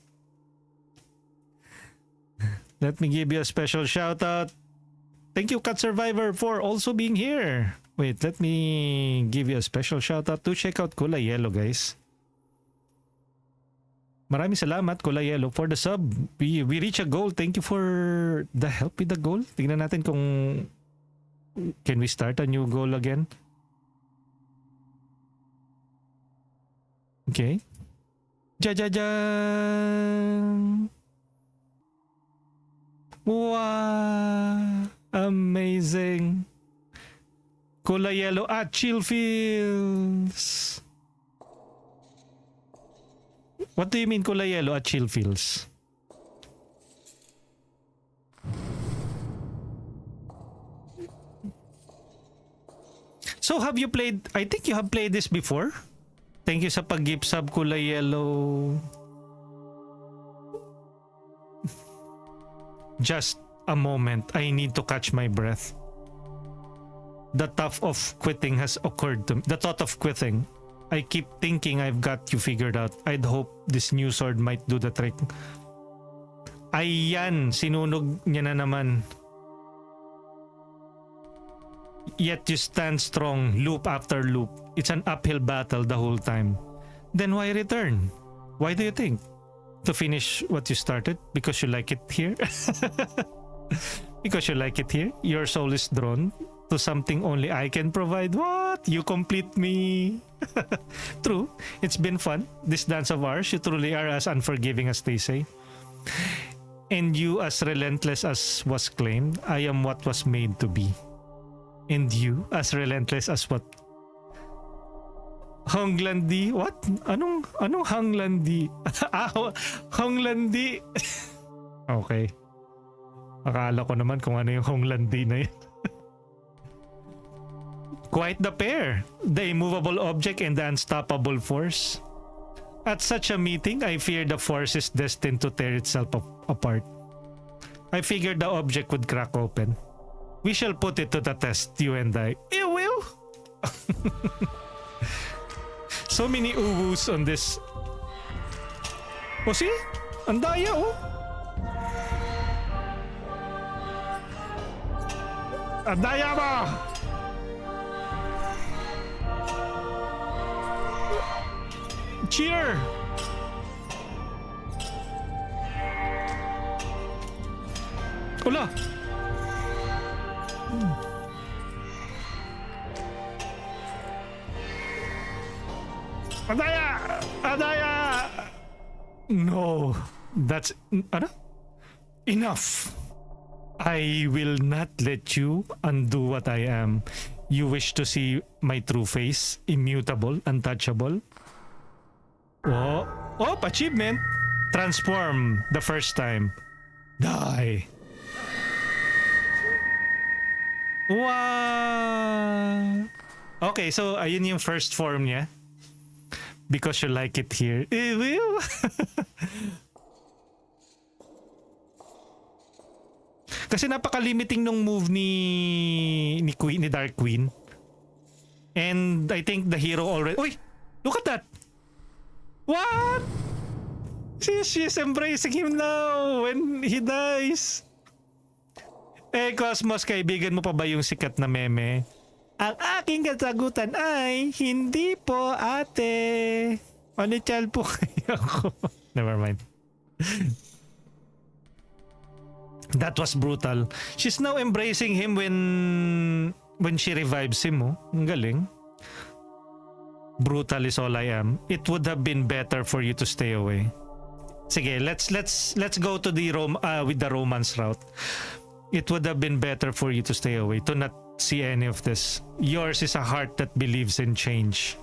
Let me give you a special shout out. Thank you, Cat Survivor, for also being here. Wait, let me give you a special shout out to check out Kulay Yellow, guys. Maraming salamat, Kulay Yellow, for the sub. We reach a goal. Thank you for the help with the goal. Tingnan natin kung can we start a new goal again. Okay. Jajajan! Wow! Amazing! Kulay Yellow at Chill Feels! What do you mean Kulay Yellow at Chill Feels? So have you played, I think you have played this before? Thank you sa pag-gift sub, Kulay Yellow. Just a moment. I need to catch my breath. The thought of quitting has occurred to me. The thought of quitting. I keep thinking I've got you figured out. I'd hope this new sword might do the trick. Ayan, sinunog niya na naman. Yet you stand strong, loop after loop. It's an uphill battle the whole time. Then why return? Why do you think? To finish what you started? Because you like it here? Because you like it here? Your soul is drawn to something only I can provide. What? You complete me. True. It's been fun. This dance of ours, you truly are as unforgiving as they say. And you as relentless as was claimed. I am what was made to be. And you as relentless as what? Honglandi? What? Anong Honglandi? Honglandi. Okay. Akala ko naman kung ano yung Honglandi na yun. Quite the pair. The immovable object and the unstoppable force. At such a meeting, I fear the force is destined to tear itself apart. I figured the object would crack open. We shall put it to the test, you and I. You will? So many uwus on this. Oh, see? Ang daya, oh. Ang daya mo! Cheer! Ula! Adaya! Adaya! No, that's enough. I will not let you undo what I am. You wish to see my true face, immutable, untouchable. Oh, achievement. Transform the first time. Die. Wow. Okay, so ayun yung first form niya. Because you like it here. It will. Kasi napaka-limiting nung move ni Dark Queen. And I think the hero already... Uy! Look at that! What? She's embracing him now when he dies. Cosmos, kaibigan mo pa ba yung sikat na meme? Ang aking kasagutan ay, hindi po ate. Manichal po kayo ako. Never mind. That was brutal. She's now embracing him when she revives him. Oh. Ang galing. Brutal is all I am. It would have been better for you to stay away. Sige, let's go to the with the romance route. It would have been better for you to stay away, to not see any of this. Yours is a heart that believes in change.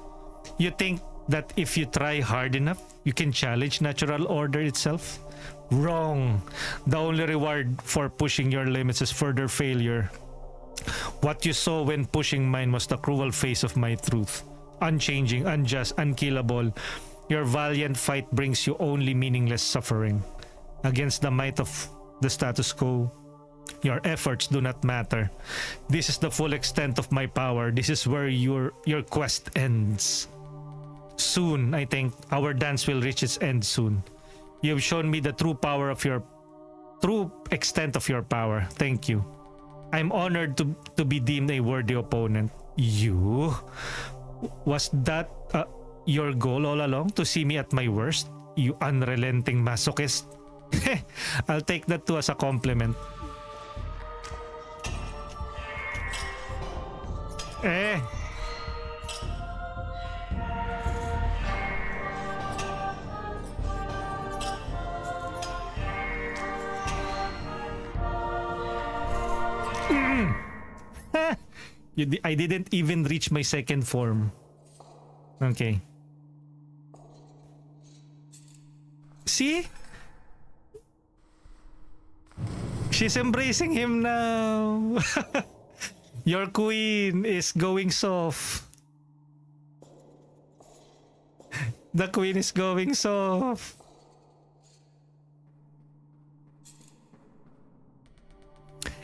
You think that if you try hard enough, you can challenge natural order itself? Wrong. The only reward for pushing your limits is further failure. What you saw when pushing mine was the cruel face of my truth. unchanging, unjust, unkillable. Your valiant fight brings you only meaningless suffering. Against the might of the status quo, your efforts do not matter. This is the full extent of my power. This is where your quest ends. Soon, I think, our dance will reach its end soon. You have shown me the true extent of your power. Thank you. I'm honored to be deemed a worthy opponent. You? Was that your goal all along? To see me at my worst? You unrelenting masochist? I'll take that too as a compliment. Eh. I didn't even reach my second form. Okay. See? She's embracing him now. Your queen is going soft. The queen is going soft.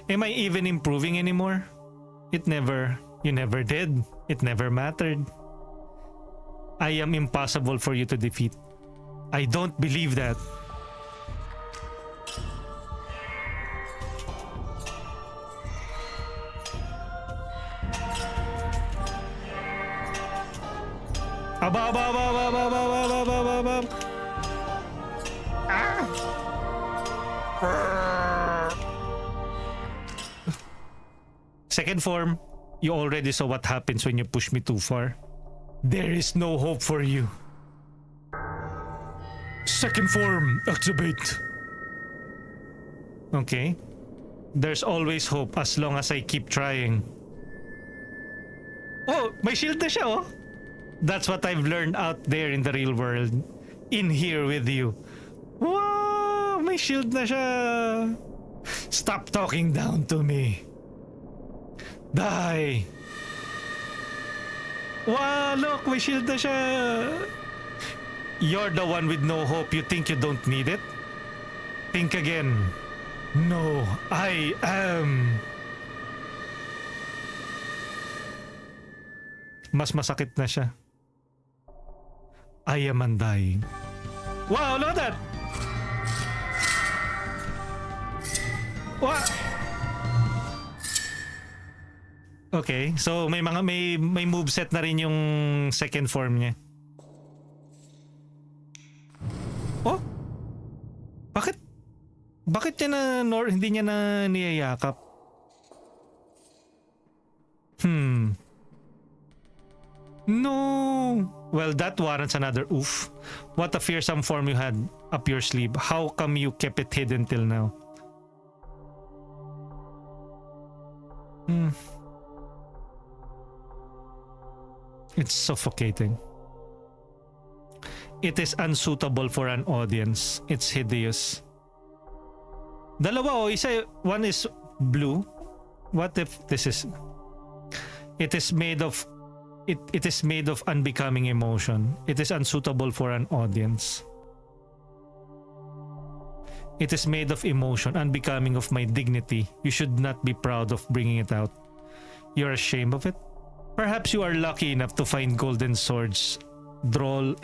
Am I even improving anymore? You never did. It never mattered. I am impossible for you to defeat. I don't believe that. Second form, you already saw what happens when you push me too far. There is no hope for you. Second form, activate. Okay. There's always hope as long as I keep trying. Oh, may shield na siya, oh. That's what I've learned out there in the real world. In here with you. Wow, may shield na siya. Stop talking down to me. Die. Wow, look, may shield na siya. You're the one with no hope. You think you don't need it? Think again. No, I am. Mas masakit na siya. I am undying. Wow, look at that! What? Okay, so may moveset na rin yung second form niya. Oh? Bakit niya hindi niya na niyayakap? No. Well, that warrants another oof. What a fearsome form you had up your sleeve. How come you kept it hidden till now? It's suffocating. It is unsuitable for an audience. It's hideous. Dalawa, one is blue. What if this is... It is made of unbecoming emotion. It is unsuitable for an audience. It is made of emotion, unbecoming of my dignity. You should not be proud of bringing it out. You're ashamed of it? Perhaps you are lucky enough to find golden swords, droll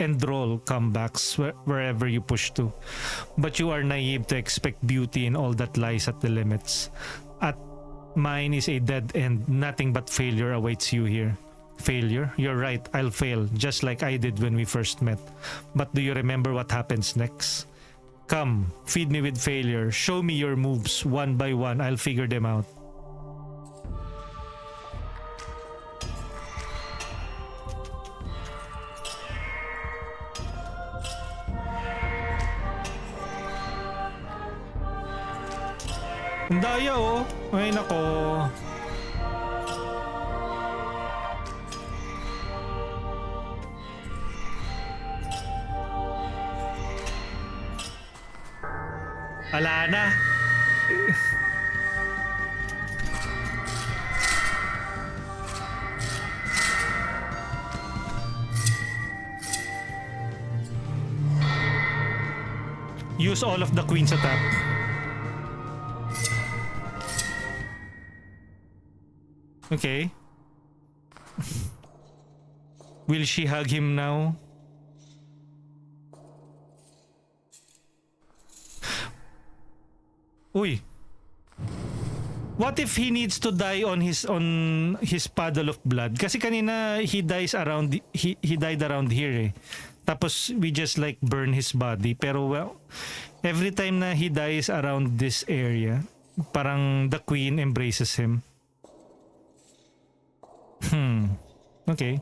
comebacks wherever you push to. But you are naive to expect beauty in all that lies at the limits. At mine is a dead end. Nothing but failure awaits you here. Failure? You're right, I'll fail, just like I did when we first met. But do you remember what happens next? Come, feed me with failure. Show me your moves one by one. I'll figure them out. Ang daya, oh. Ay nako. Wala na. Use all of the queens attack. Okay. Will she hug him now? Uy. What if he needs to die on his puddle of blood? Kasi kanina he died around here eh. Tapos we just like burn his body. Pero well, every time na he dies around this area, parang the queen embraces him. Okay.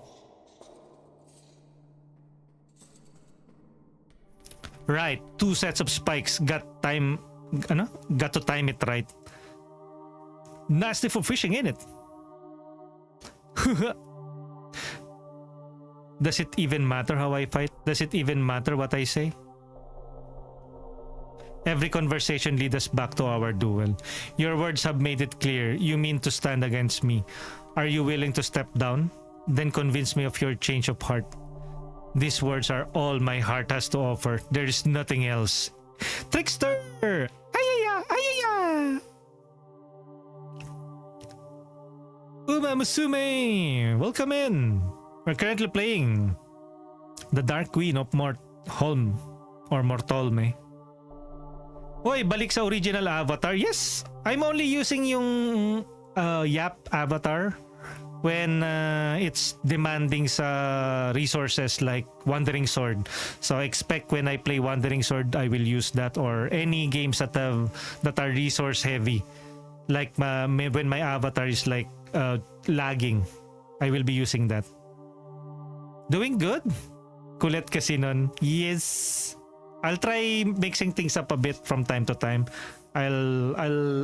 Right, 2 sets of spikes. Got to time it right. Nasty for fishing, ain't it? Does it even matter how I fight? Does it even matter what I say? Every conversation leads us back to our duel. Your words have made it clear. You mean to stand against me. Are you willing to step down? Then convince me of your change of heart. These words are all my heart has to offer. There is nothing else. Trickster! Ayaya! Ayaya! Uma Musume! Welcome in! We're currently playing the Dark Queen of Mortholme or Mortholme. Hoy, balik sa original avatar. Yes! I'm only using yung Yap avatar when it's demanding sa resources like Wandering Sword. So expect when I play Wandering Sword, I will use that, or any games that are resource heavy. Like when my avatar is like lagging, I will be using that. Doing good? Kulit kasi nun. Yes. I'll try mixing things up a bit from time to time. I'll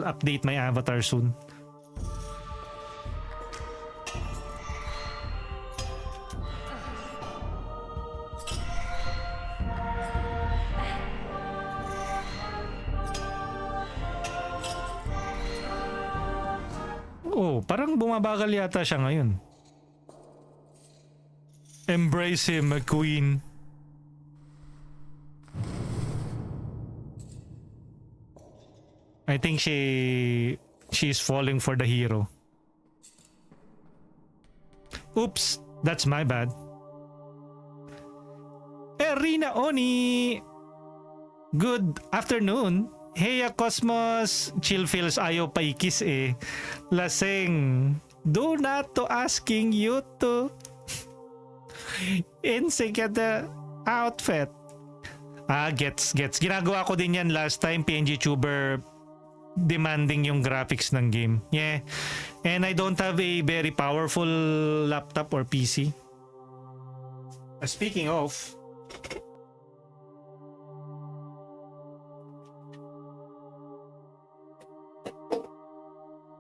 update my avatar soon. Oh, parang bumabagal yata siya ngayon. Embrace him, queen. I think she's falling for the hero. Oops, that's my bad. Erina Oni! Good afternoon. Heya Cosmos, chill feels ayaw pa ikis eh. Laseng. Do not to asking you to. Insync at the outfit. Gets. Ginagawa ko din yan last time, PNG Tuber demanding yung graphics ng game. Yeah. And I don't have a very powerful laptop or PC. Speaking of,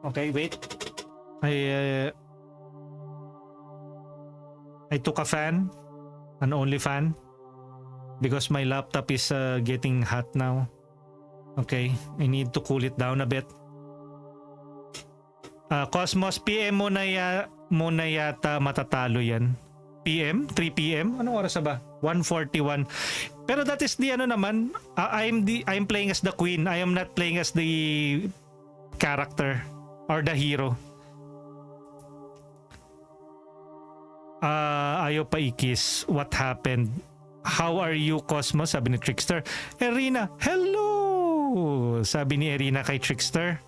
okay, wait. I took a fan, an only fan, because my laptop is getting hot now. Okay, I need to cool it down a bit. Cosmos, PM mo na yata matatalo yan. PM? 3 PM? Anong oras ba? 1:41. Pero that is the ano naman, I'm playing as the queen. I am not playing as the character or the hero. Ayaw pa ikis. What happened? How are you, Cosmos? Sabi ni Trickster. Erina, hello! Sabi ni Erina kay Trickster.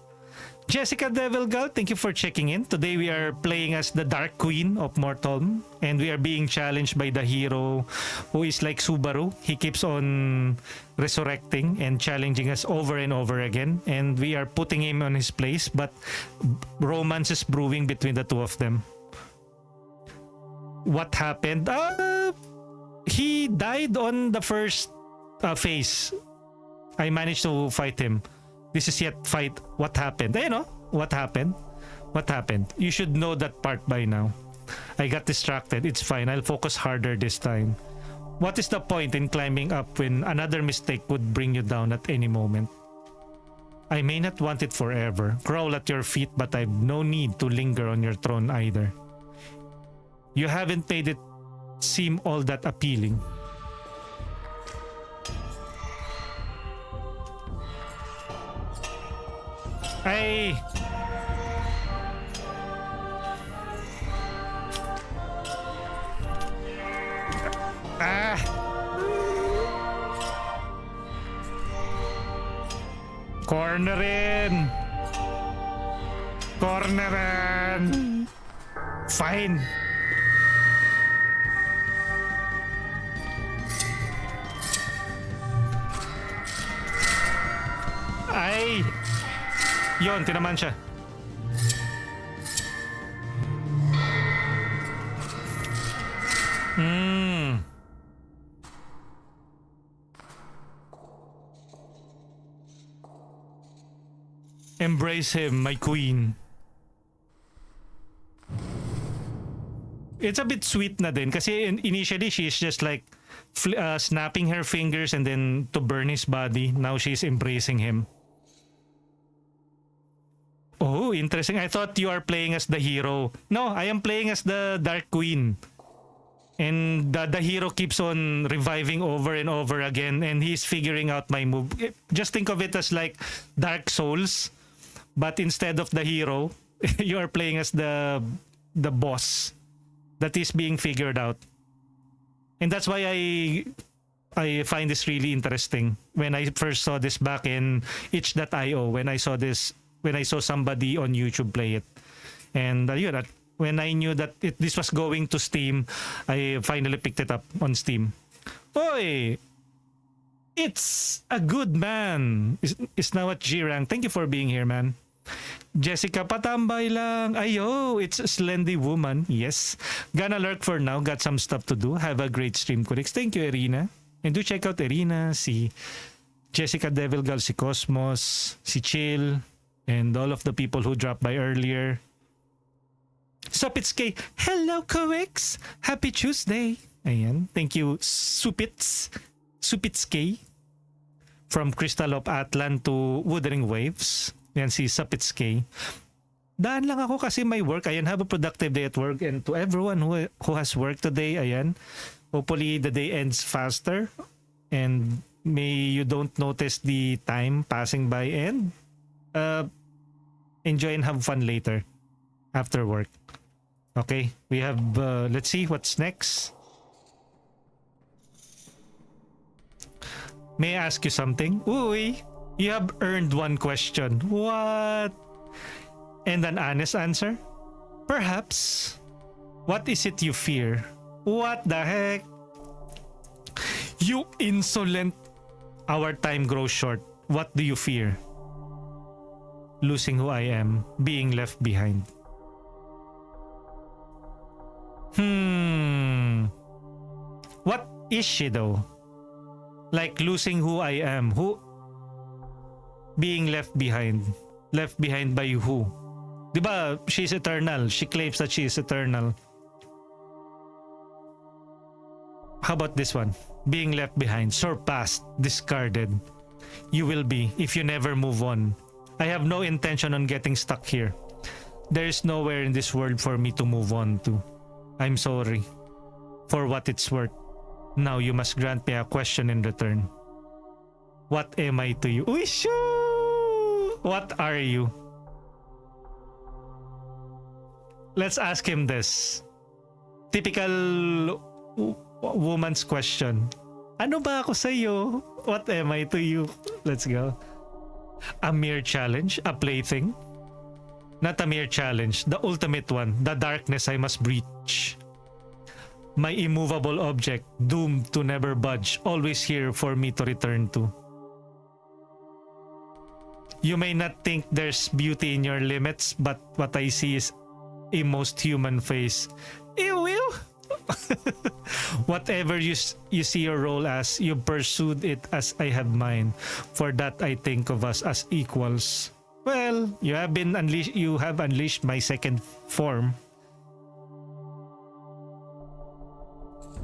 Jessica Devilgal, thank you for checking in. Today we are playing as the Dark Queen of Mortholme, and we are being challenged by the hero who is like Subaru. He keeps on resurrecting and challenging us over and over again, and we are putting him on his place, but romance is brewing between the two of them. What happened? He died on the first phase. I managed to fight him. This is yet fight. What happened? You know what happened? What happened? You should know that part by now. I got distracted. It's fine. I'll focus harder this time. What is the point in climbing up when another mistake would bring you down at any moment? I may not want it forever. Crawl at your feet, but I've no need to linger on your throne either. You haven't made it seem all that appealing. Ay! Ah! Cornerin! Cornerin! Fine! Ay! Yon, tinaman siya. Hmm. Embrace him, my queen. It's a bit sweet na din kasi initially she's just like snapping her fingers and then to burn his body. Now she's embracing him. Oh, interesting. I thought you are playing as the hero. No, I am playing as the Dark Queen. And the hero keeps on reviving over and over again and he's figuring out my move. Just think of it as like Dark Souls, but instead of the hero, you are playing as the boss that is being figured out. And that's why I find this really interesting. When I first saw this back in itch.io, when I saw somebody on YouTube play it. And when I knew that this was going to Steam, I finally picked it up on Steam. Oy! It's a good man. Is now at G-Rank. Thank you for being here, man. Jessica, patambay lang. Ayo, it's a slendy woman. Yes. Gonna lurk for now. Got some stuff to do. Have a great stream, colleagues. Thank you, Irina. And do check out Irina, si Jessica Devilgal, si Cosmos, si Chill, and all of the people who dropped by earlier. Supitskay, hello Coex! Happy Tuesday! Ayan, thank you Supitskay from Crystal of Atlan to Wuthering Waves. Yan si Supitskay. Daan lang ako kasi may work. Ayan, have a productive day at work. And to everyone who has work today, ayan, hopefully the day ends faster and may you don't notice the time passing by and enjoy and have fun later after work. Okay, we have let's see what's next. May I ask you something? Uy, you have earned one question. What? And an honest answer? Perhaps. What is it you fear? What the heck? You insolent. Our time grows short. What do you fear? Losing who I am, being left behind. What is she though? Like losing who I am, who being left behind. Left behind by who? Diba, she's eternal. She claims that she is eternal. How about this one? Being left behind, surpassed, discarded. You will be if you never move on. I have no intention on getting stuck here. There is nowhere in this world for me to move on to. I'm sorry. For what it's worth. Now you must grant me a question in return. What am I to you? Uy, shoo! What are you? Let's ask him this. Typical woman's question. Ano ba ako sa'yo? What am I to you? Let's go. A mere challenge? A plaything? Not a mere challenge. The ultimate one. The darkness I must breach. My immovable object, doomed to never budge, always here for me to return to. You may not think there's beauty in your limits, but what I see is a most human face. Ew, ew! Whatever you see your role as, you pursued it as I have mine. For that I think of us as equals. Well, you have unleashed my second form.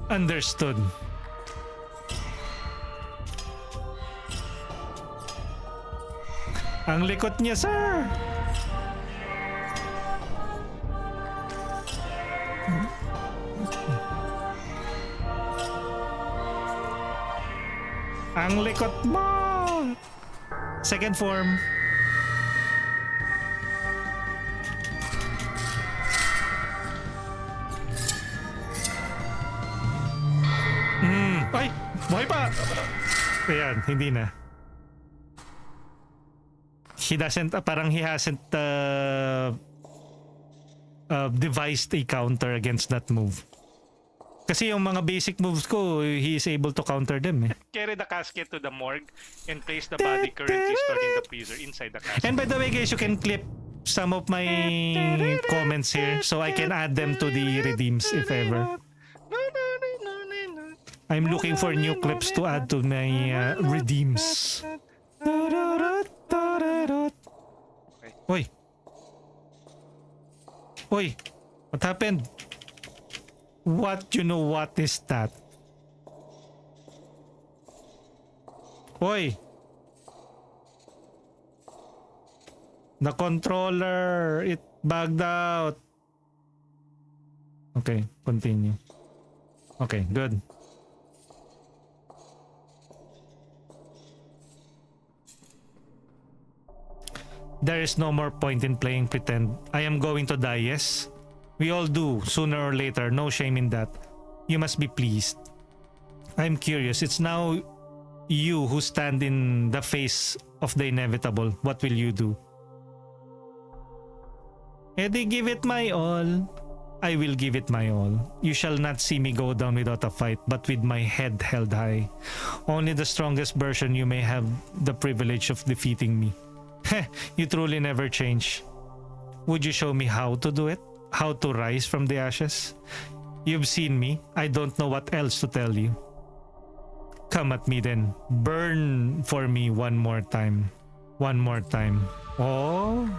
Understood. Ang likot niya, sir. Ang likot mo. Second form. Ay! Buhay pa! Ayan, hindi na. He doesn't, parang he hasn't devised a counter against that move. Kasi yung mga basic moves ko, he is able to counter them eh. Carry the casket to the morgue and place the body currently stored in the freezer inside the casket. And by the way guys, you can clip some of my comments here so I can add them to the redeems if ever. I'm looking for new clips to add to my redeems. Oy. Oy. What happened? What is that? Oy. The controller, it bugged out. Okay, continue. Okay, good. There is no more point in playing pretend. I am going to die, yes? We all do, sooner or later. No shame in that. You must be pleased. I'm curious. It's now you who stand in the face of the inevitable. What will you do? Eddie, give it my all. I will give it my all. You shall not see me go down without a fight, but with my head held high. Only the strongest version you may have the privilege of defeating me. You truly never change. Would you show me how to do it? How to rise from the ashes? You've seen me. I don't know what else to tell you. Come at me then. Burn for me one more time. One more time. Oh.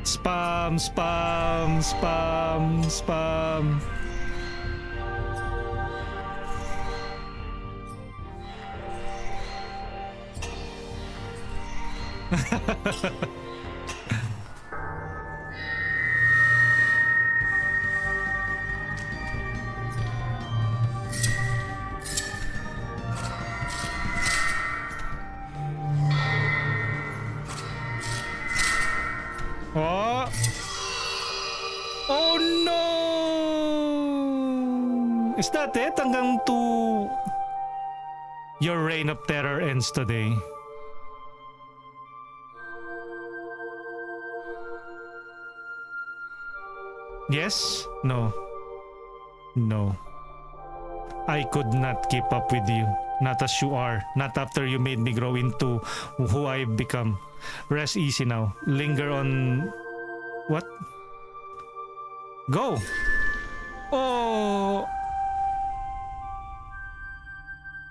Spam, spam, spam, spam. Oh! Oh no! Is that it? Hanggang to your reign of terror ends today. Yes? No. No. I could not keep up with you. Not as you are. Not after you made me grow into who I've become. Rest easy now. Linger on... What? Go! Oh!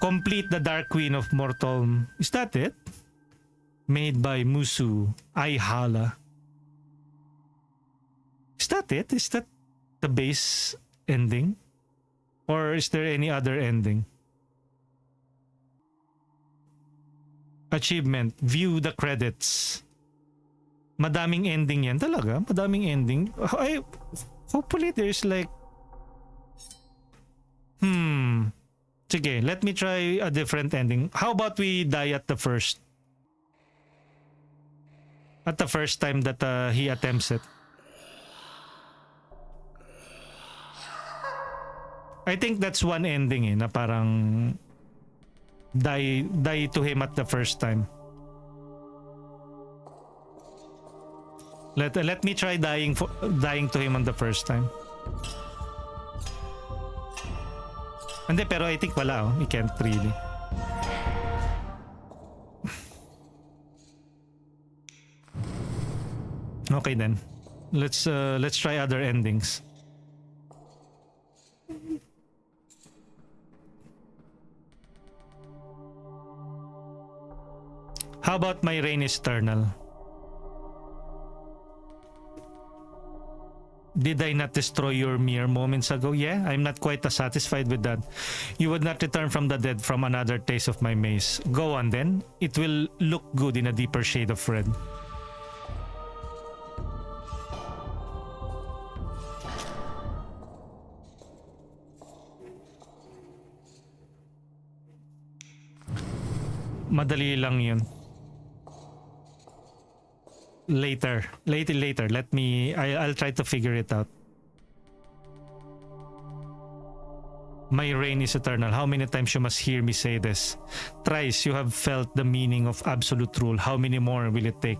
Complete the Dark Queen of Mortholme. Is that it? Made by Mosu. I Hala. Is that it? Is that the base ending? Or is there any other ending? Achievement. View the credits. Madaming ending yan talaga. Madaming ending. Ay, hopefully there's like... Sige, let me try a different ending. How about we die at the first? At the first time that he attempts it. I think that's one ending na parang die to him at the first time. Let me try dying to him on the first time. Hindi, pero I think wala. He can't really. Okay then. Let's try other endings. How about my reign is eternal? Did I not destroy your mere moments ago? Yeah, I'm not quite as satisfied with that. You would not return from the dead from another taste of my mace. Go on then. It will look good in a deeper shade of red. Madali lang yun. Later. Let me... I'll try to figure it out. My reign is eternal. How many times you must hear me say this? Thrice you have felt the meaning of absolute rule. How many more will it take?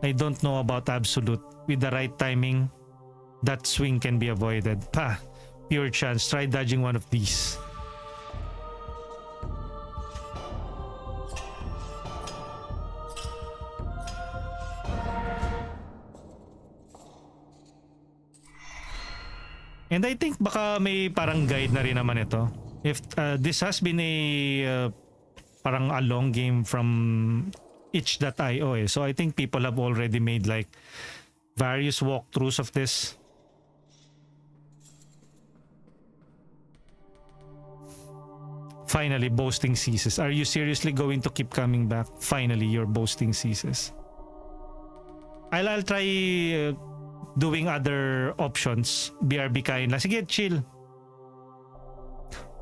I don't know about absolute. With the right timing, that swing can be avoided. Pah! Pure chance. Try dodging one of these. And I think baka may parang guide na rin naman ito. If this has been a parang a long game from itch.io eh. So I think people have already made like various walkthroughs of this. Finally, boasting ceases. Are you seriously going to keep coming back? Finally, your boasting ceases. I'll try doing other options. BRB kain lang. Sige, chill.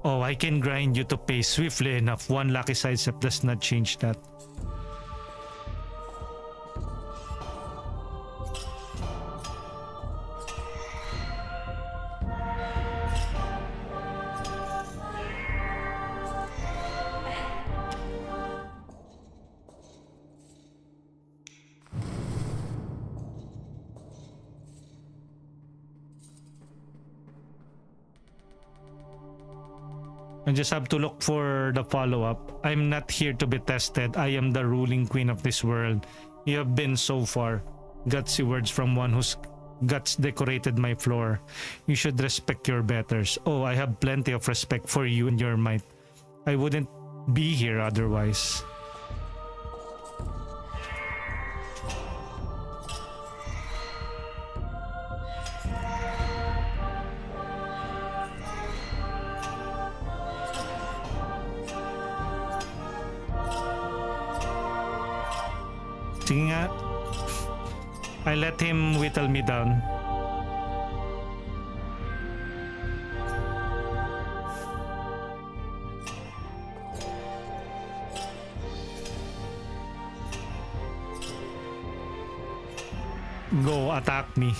Oh, I can grind you to pay swiftly enough. One lucky sidestep does not change that. I just have to look for the follow-up. I'm not here to be tested. I am the ruling queen of this world. You have been so far. Gutsy words from one whose guts decorated my floor. You should respect your betters. Oh, I have plenty of respect for you and your might. I wouldn't be here otherwise. Sige nga. I let him whittle me down. Go, attack me.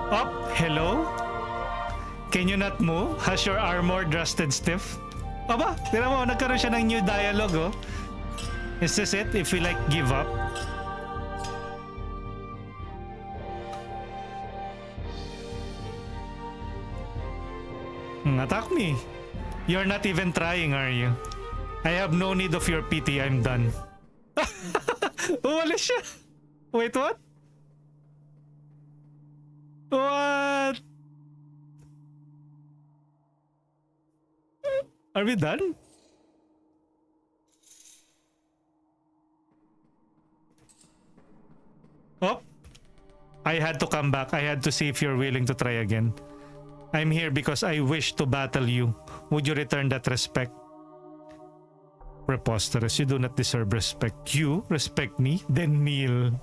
Up, hello? Can you not move? Has your armor rusted stiff? Aba, tira mo, nagkaroon siya ng new dialogue, oh. Is this it? If we like give up? Attack me. You're not even trying, are you? I have no need of your pity. I'm done. Uwalis siya. Wait, what? What? Are we done? Oh, I had to come back. I had to see if you're willing to try again. I'm here because I wish to battle you. Would you return that respect? Preposterous. You do not deserve respect. You respect me? Then kneel.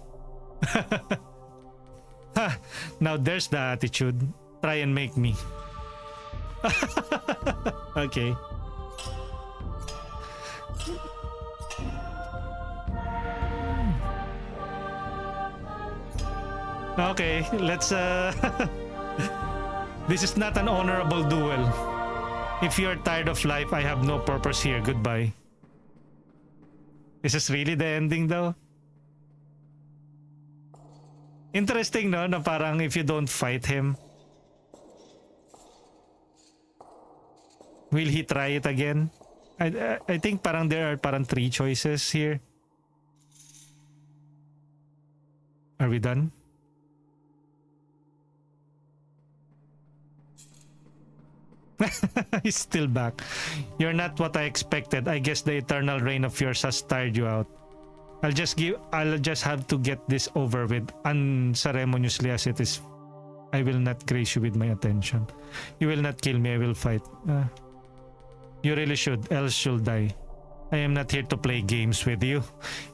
Ha! Now there's the attitude. Try and make me. Okay. Okay, let's This is not an honorable duel. If you're tired of life, I have no purpose here. Goodbye. This is really the ending though. Interesting, no? Na parang if you don't fight him, will he try it again? I think parang there are parang 3 choices here. Are we done? He's still back. You're not what I expected. I guess the eternal reign of yours has tired you out. I'll just have to get this over with, unceremoniously as it is. I will not grace you with my attention. You will not kill me. I will fight. You really should, else you'll die. I am not here to play games with you.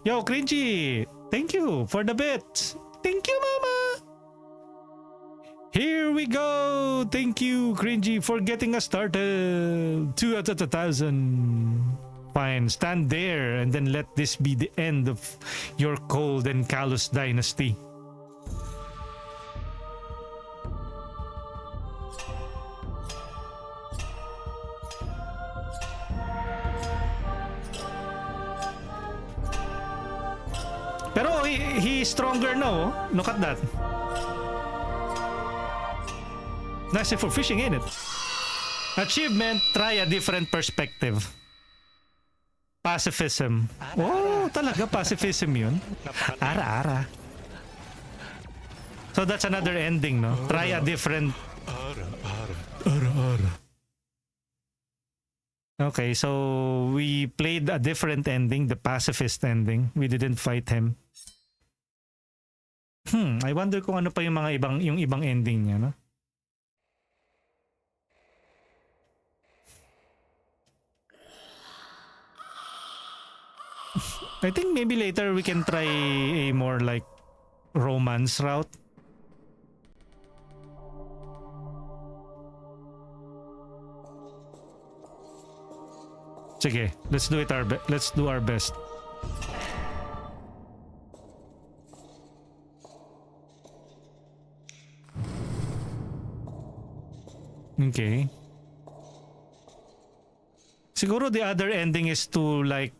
Yo, Cringy! Thank you for the bits. Thank you, Mama! we go. Thank you, Cringy, for getting us started. 2 out of 1,000. Fine, stand there and then let this be the end of your cold and callous dynasty. Pero he's stronger now. Look at that. Nice for fishing, ain't it? Achievement, try a different perspective. Pacifism. Oh, talaga pacifism yun? Ara-ara. So that's another ending, no? Try a different... Ara-ara. Okay, so we played a different ending, the pacifist ending. We didn't fight him. I wonder kung ano pa yung mga ibang ending niya, no? I think maybe later we can try a more like romance route. Sige, let's do our best. Okay. Siguro the other ending is to like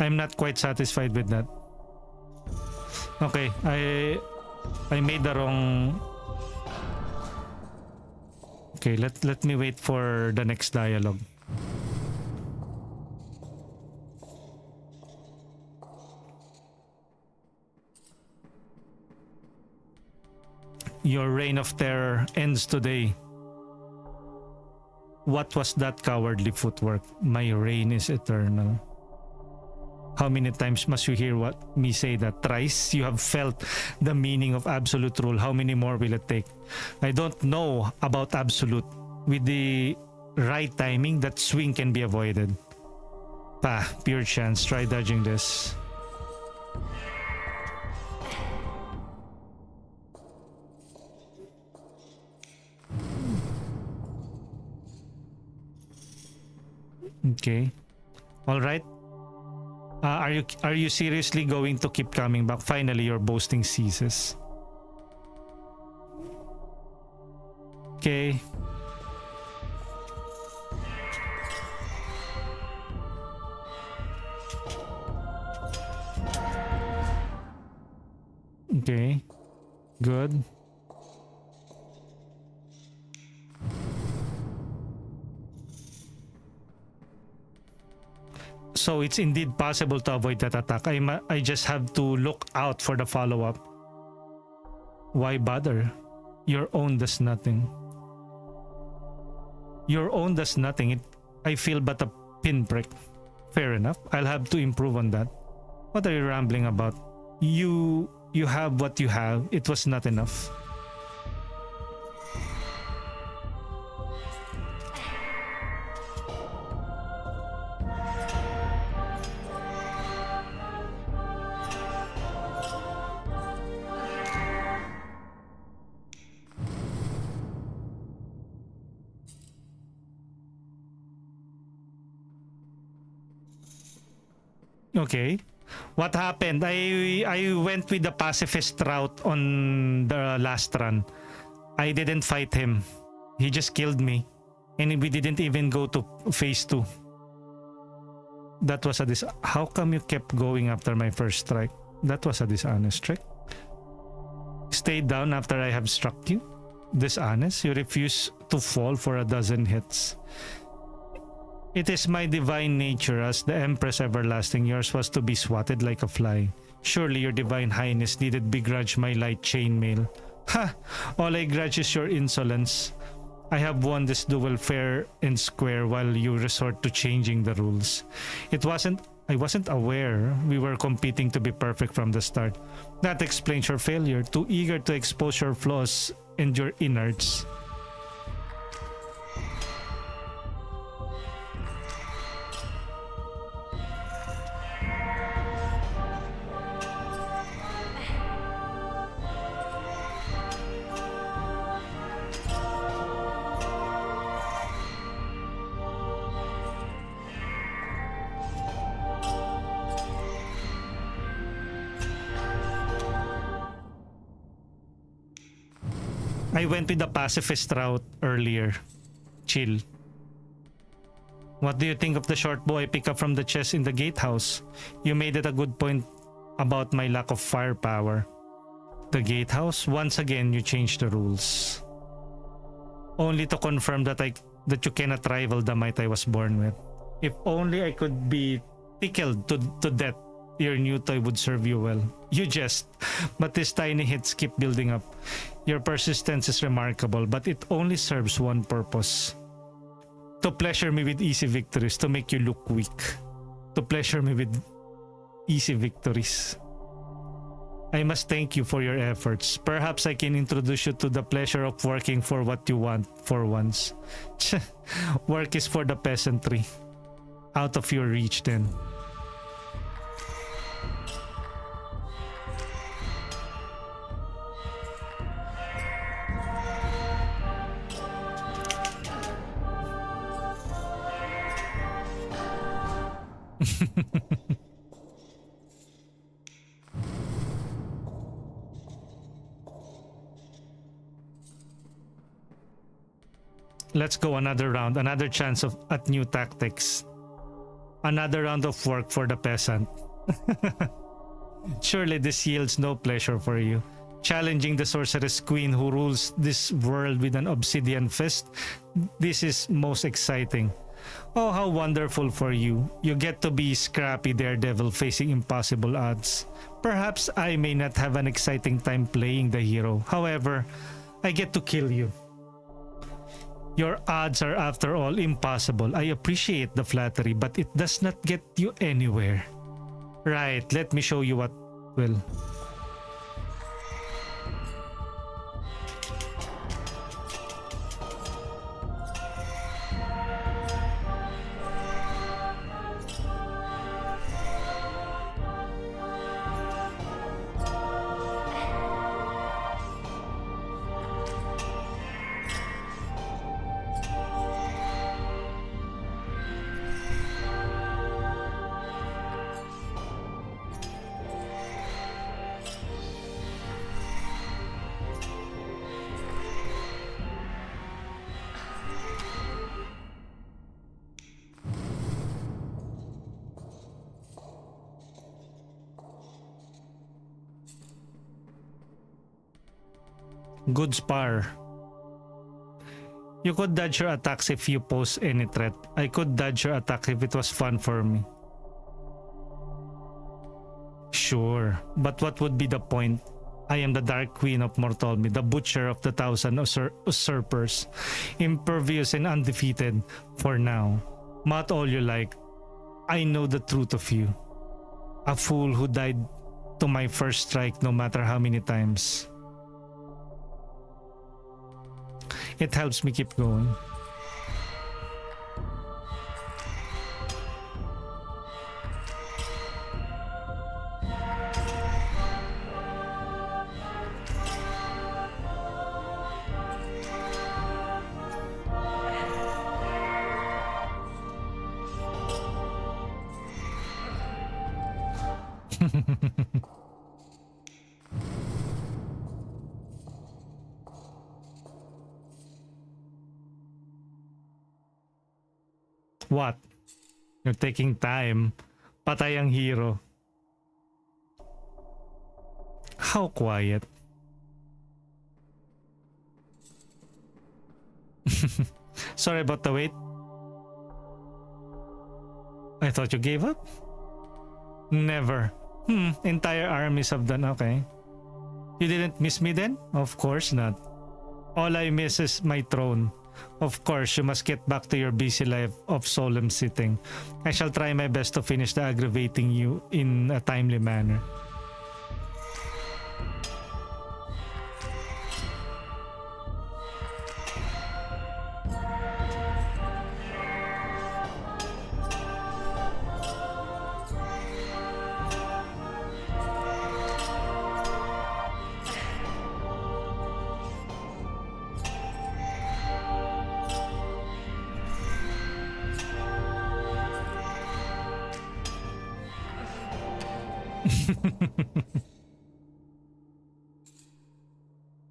I'm not quite satisfied with that. Okay, I made the wrong. Okay, let me wait for the next dialogue. Your reign of terror ends today. What was that cowardly footwork? My reign is eternal. How many times must you hear me say that? Thrice you have felt the meaning of absolute rule. How many more will it take? I don't know about absolute. With the right timing, that swing can be avoided. Pure chance. Try dodging this. Okay. All right. Are you seriously going to keep coming back? Finally, your boasting ceases. Okay. Okay. Good. So it's indeed possible to avoid that attack. I just have to look out for the follow-up. Why bother? Your own does nothing. Your own does nothing. I feel but a pinprick. Fair enough. I'll have to improve on that. What are you rambling about? You have what you have. It was not enough. Okay. What happened? I went with the pacifist route on the last run. I didn't fight him. He just killed me. And we didn't even go to phase 2. That was how come you kept going after my first strike? That was a dishonest trick. Stay down after I have struck you? Dishonest? You refuse to fall for a dozen hits. It is my divine nature as the Empress Everlasting. Yours was to be swatted like a fly. Surely your divine highness needn't begrudge my light chainmail. Ha! All I grudge is your insolence. I have won this duel fair and square while you resort to changing the rules. I wasn't aware we were competing to be perfect from the start. That explains your failure. Too eager to expose your flaws and your innards. I went with the pacifist route earlier. Chill. What do you think of the short bow I pick up from the chest in the gatehouse? You made it a good point about my lack of firepower. The gatehouse? Once again, you changed the rules. Only to confirm that you cannot rival the might I was born with. If only I could be tickled to death, your new toy would serve you well. You jest, but these tiny hits keep building up. Your persistence is remarkable, but it only serves one purpose. To pleasure me with easy victories, to make you look weak. To pleasure me with easy victories. I must thank you for your efforts. Perhaps I can introduce you to the pleasure of working for what you want for once. Work is for the peasantry. Out of your reach then. Let's go another round, another chance at new tactics. Another round of work for the peasant. Surely this yields no pleasure for you. Challenging the sorceress queen who rules this world with an obsidian fist, this is most exciting. Oh, how wonderful for you. You get to be scrappy daredevil facing impossible odds. Perhaps I may not have an exciting time playing the hero. However, I get to kill you. Your odds are after all impossible. I appreciate the flattery, but it does not get you anywhere. Right, let me show you what will. Good spar. You could dodge your attacks if you pose any threat. I could dodge your attack if it was fun for me. Sure, but what would be the point? I am the Dark Queen of Mortholme, the butcher of the thousand usurpers, impervious and undefeated for now. Not all you like. I know the truth of you. A fool who died to my first strike no matter how many times. It helps me keep going. What? You're taking time. Patay ang hero. How quiet. Sorry about the wait. I thought you gave up? Never. Entire armies have done okay. You didn't miss me then? Of course not. All I miss is my throne. Of course, you must get back to your busy life of solemn sitting. I shall try my best to finish the aggravating you in a timely manner.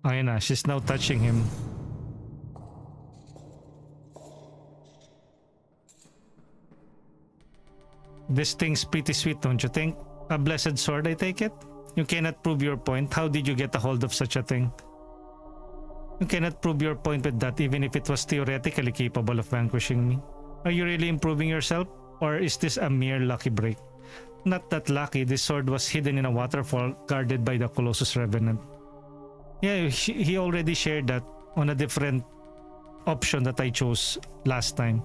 I Ayun na, she's now touching him. This thing's pretty sweet, don't you think? A blessed sword, I take it? You cannot prove your point. How did you get a hold of such a thing? You cannot prove your point with that even if it was theoretically capable of vanquishing me. Are you really improving yourself? Or is this a mere lucky break? Not that lucky, this sword was hidden in a waterfall guarded by the Colossus Revenant. Yeah, he already shared that on a different option that I chose last time.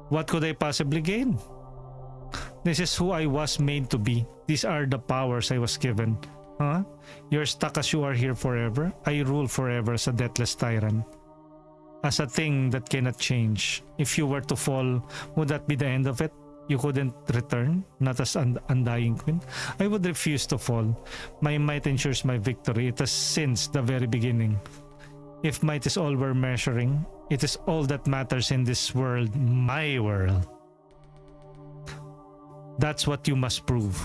What could I possibly gain? This is who I was made to be. These are the powers I was given. Huh? You're stuck as you are here forever? I rule forever as a deathless tyrant. As a thing that cannot change. If you were to fall, would that be the end of it? You couldn't return? Not as undying queen? I would refuse to fall. My might ensures my victory. It has since the very beginning. If might is all we're measuring, it is all that matters in this world, my world. That's what you must prove.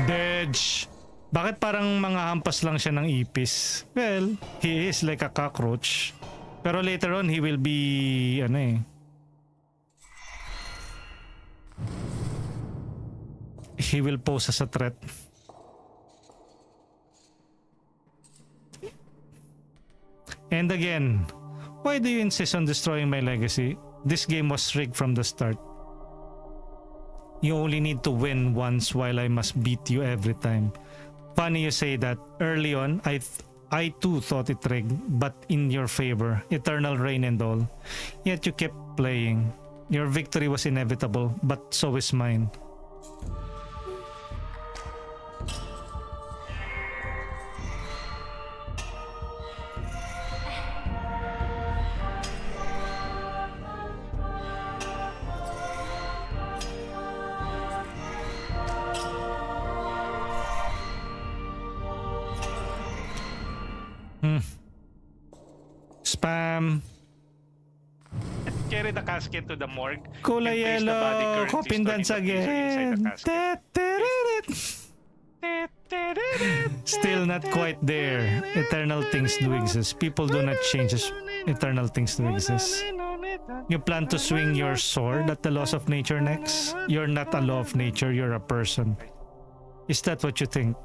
Dedge. Bakit parang mga hampas lang siya ng ipis? Well, he is like a cockroach. Pero later on, he will be, he will pose as a threat. And again, why do you insist on destroying my legacy? This game was rigged from the start. You only need to win once while I must beat you every time. Funny you say that. Early on, I too thought it rigged, but in your favor, eternal reign and all. Yet you kept playing. Your victory was inevitable, but so is mine. Spam. Carry the casket to the morgue. Kulay and place the body yellow. currently Copin stored in dance the freezer inside again. the casket. Still not quite there. Eternal things do exist. People do not change as eternal things do exist. You plan to swing your sword at the laws of nature next? You're not a law of nature, you're a person. Is that what you think?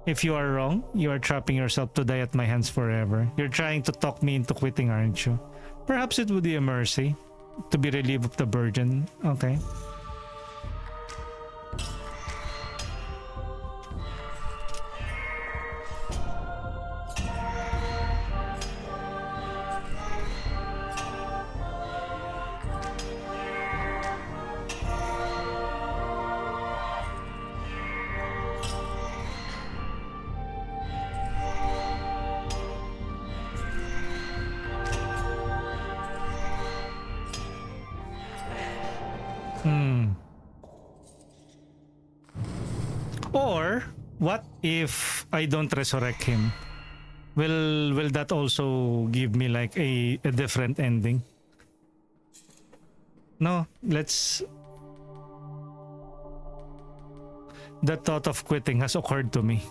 If you are wrong, you are trapping yourself to die at my hands forever. You're trying to talk me into quitting, aren't you? Perhaps it would be a mercy to be relieved of the burden. Okay. Or what if I don't resurrect him? Will that also give me like a different ending? No, let's. The thought of quitting has occurred to me.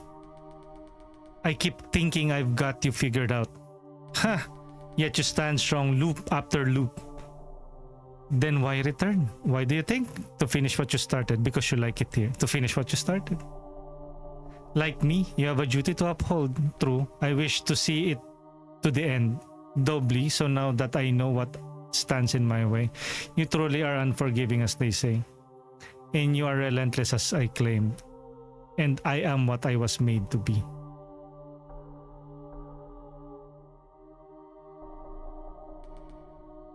I keep thinking I've got you figured out. Ha! Yet you stand strong loop after loop. Then why return? Why do you think? To finish what you started, because you like it here. To finish what you started. Like me, you have a duty to uphold. True, I wish to see it to the end. Doubly, so now that I know what stands in my way. You truly are unforgiving, as they say. And you are relentless, as I claimed. And I am what I was made to be.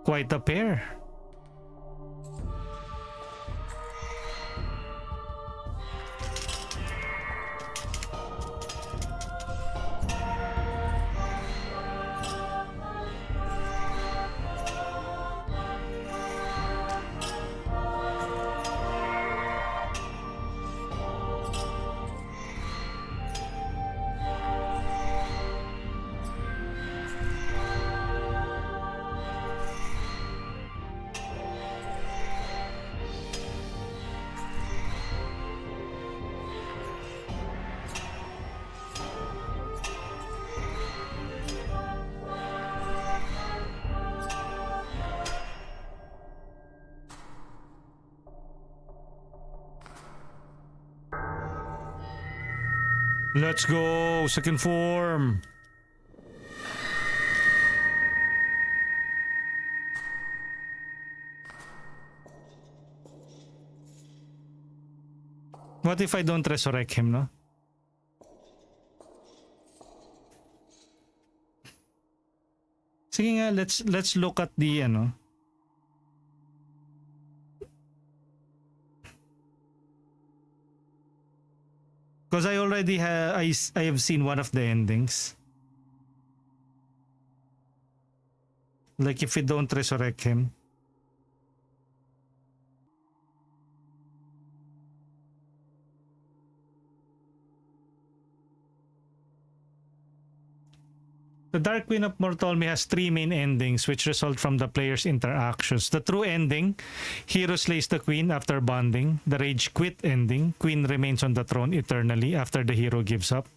quite a pair. Let's go! Second form! What if I don't resurrect him, no? Sige nga, let's look at the ano. Because I already I have seen one of the endings. Like if we don't resurrect him. The Dark Queen of Mortholme has 3 main endings which result from the player's interactions. The true ending, hero slays the queen after bonding. The rage quit ending, queen remains on the throne eternally after the hero gives up.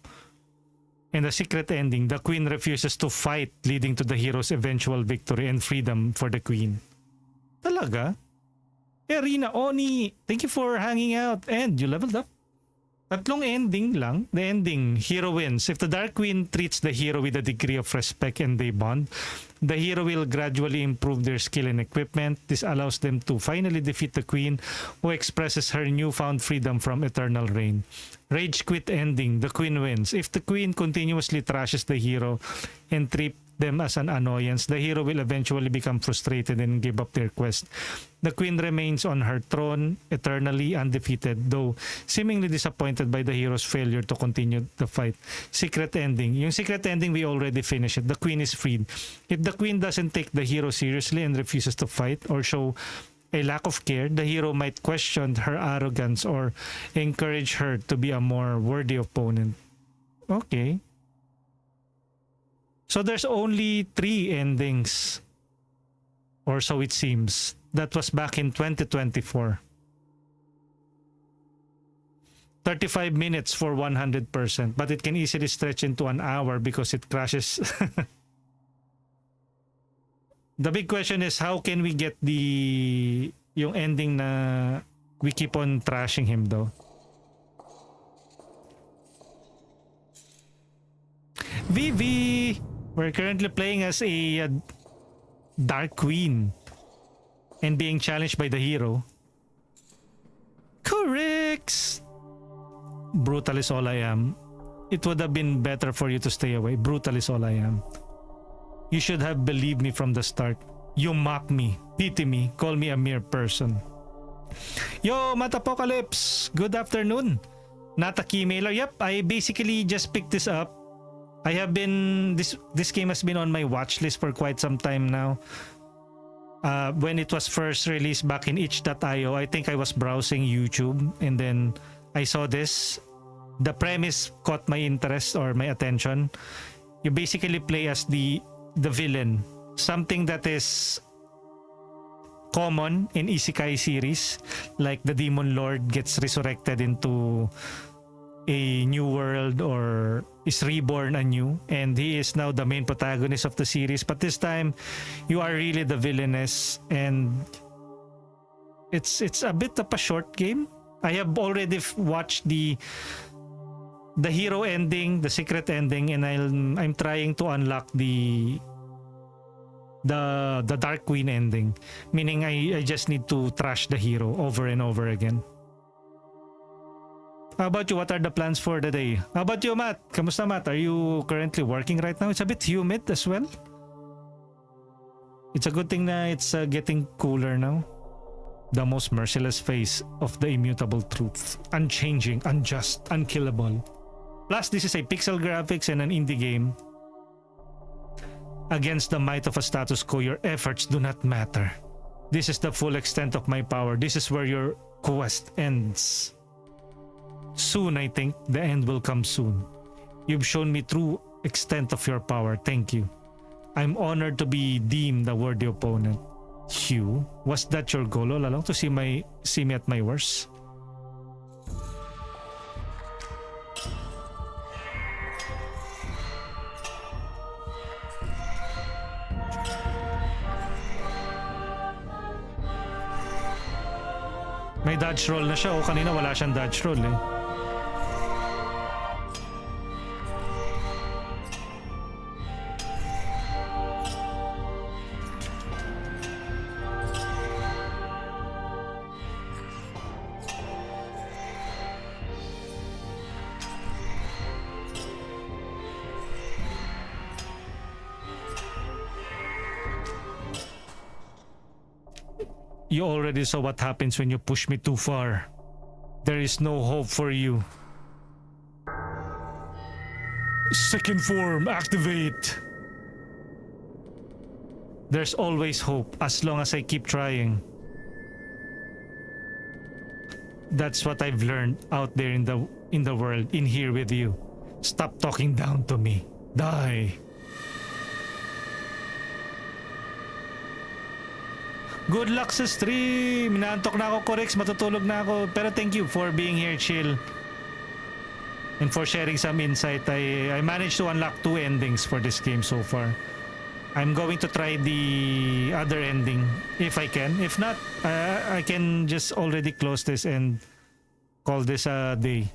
And the secret ending, the queen refuses to fight, leading to the hero's eventual victory and freedom for the queen. Talaga? Rina Oni, thank you for hanging out and you leveled up. Tatlong ending lang. The ending, hero wins. If the Dark Queen treats the hero with a degree of respect and they bond, the hero will gradually improve their skill and equipment. This allows them to finally defeat the queen who expresses her newfound freedom from eternal reign. Rage quit ending, the queen wins. If the queen continuously trashes the hero and treats them as an annoyance, the hero will eventually become frustrated and give up their quest. The queen remains on her throne eternally undefeated, though seemingly disappointed by the hero's failure to continue the fight. Secret ending. Yung secret ending, we already finished it. The queen is freed. If the queen doesn't take the hero seriously and refuses to fight or show a lack of care, the hero might question her arrogance or encourage her to be a more worthy opponent. Okay. So there's only 3 endings, or so it seems. That was back in 2024. 35 minutes for 100%, but it can easily stretch into an hour because it crashes. The big question is, how can we get yung ending na we keep on trashing him though? Vivi! We're currently playing as a Dark Queen and being challenged by the hero. Correct! Brutal is all I am. It would have been better for you to stay away. Brutal is all I am. You should have believed me from the start. You mock me, pity me, call me a mere person. Yo, Matapocalypse! Good afternoon. Not a key mailer. Yep, I basically just picked this up. I have been... This game has been on my watch list for quite some time now. When it was first released back in itch.io, I think I was browsing YouTube and then I saw this. The premise caught my interest or my attention. You basically play as the villain. Something that is common in Isekai series. Like the Demon Lord gets resurrected into a new world or is reborn anew, and he is now the main protagonist of the series, but this time you are really the villainess, and it's a bit of a short game. I have already watched the hero ending, the secret ending, and I'm trying to unlock the Dark Queen ending, meaning I just need to trash the hero over and over again. How about you? What are the plans for the day? How about you, Matt? Kamusta, Matt? Are you currently working right now? It's a bit humid as well. It's a good thing na it's getting cooler now. The most merciless face of the immutable truth. Unchanging, unjust, unkillable. Plus, this is a pixel graphics and an indie game. Against the might of a status quo, your efforts do not matter. This is the full extent of my power. This is where your quest ends. Soon, I think, the end will come soon. You've shown me true extent of your power. Thank you. I'm honored to be deemed a worthy opponent. Hugh, was that your goal all along, to see me at my worst? May dodge roll na siya. Kanina wala siyang dodge roll eh. You already saw what happens when you push me too far. There is no hope for you. Second form, activate. There's always hope as long as I keep trying. That's what I've learned out there in the world, in here with you. Stop talking down to me. Die. Good luck sa stream. Inaantok na ako, Corex. Matutulog na ako. Pero thank you for being here, chill. And for sharing some insight. I managed to unlock 2 endings for this game so far. I'm going to try the other ending if I can. If not, I can just already close this and call this a day.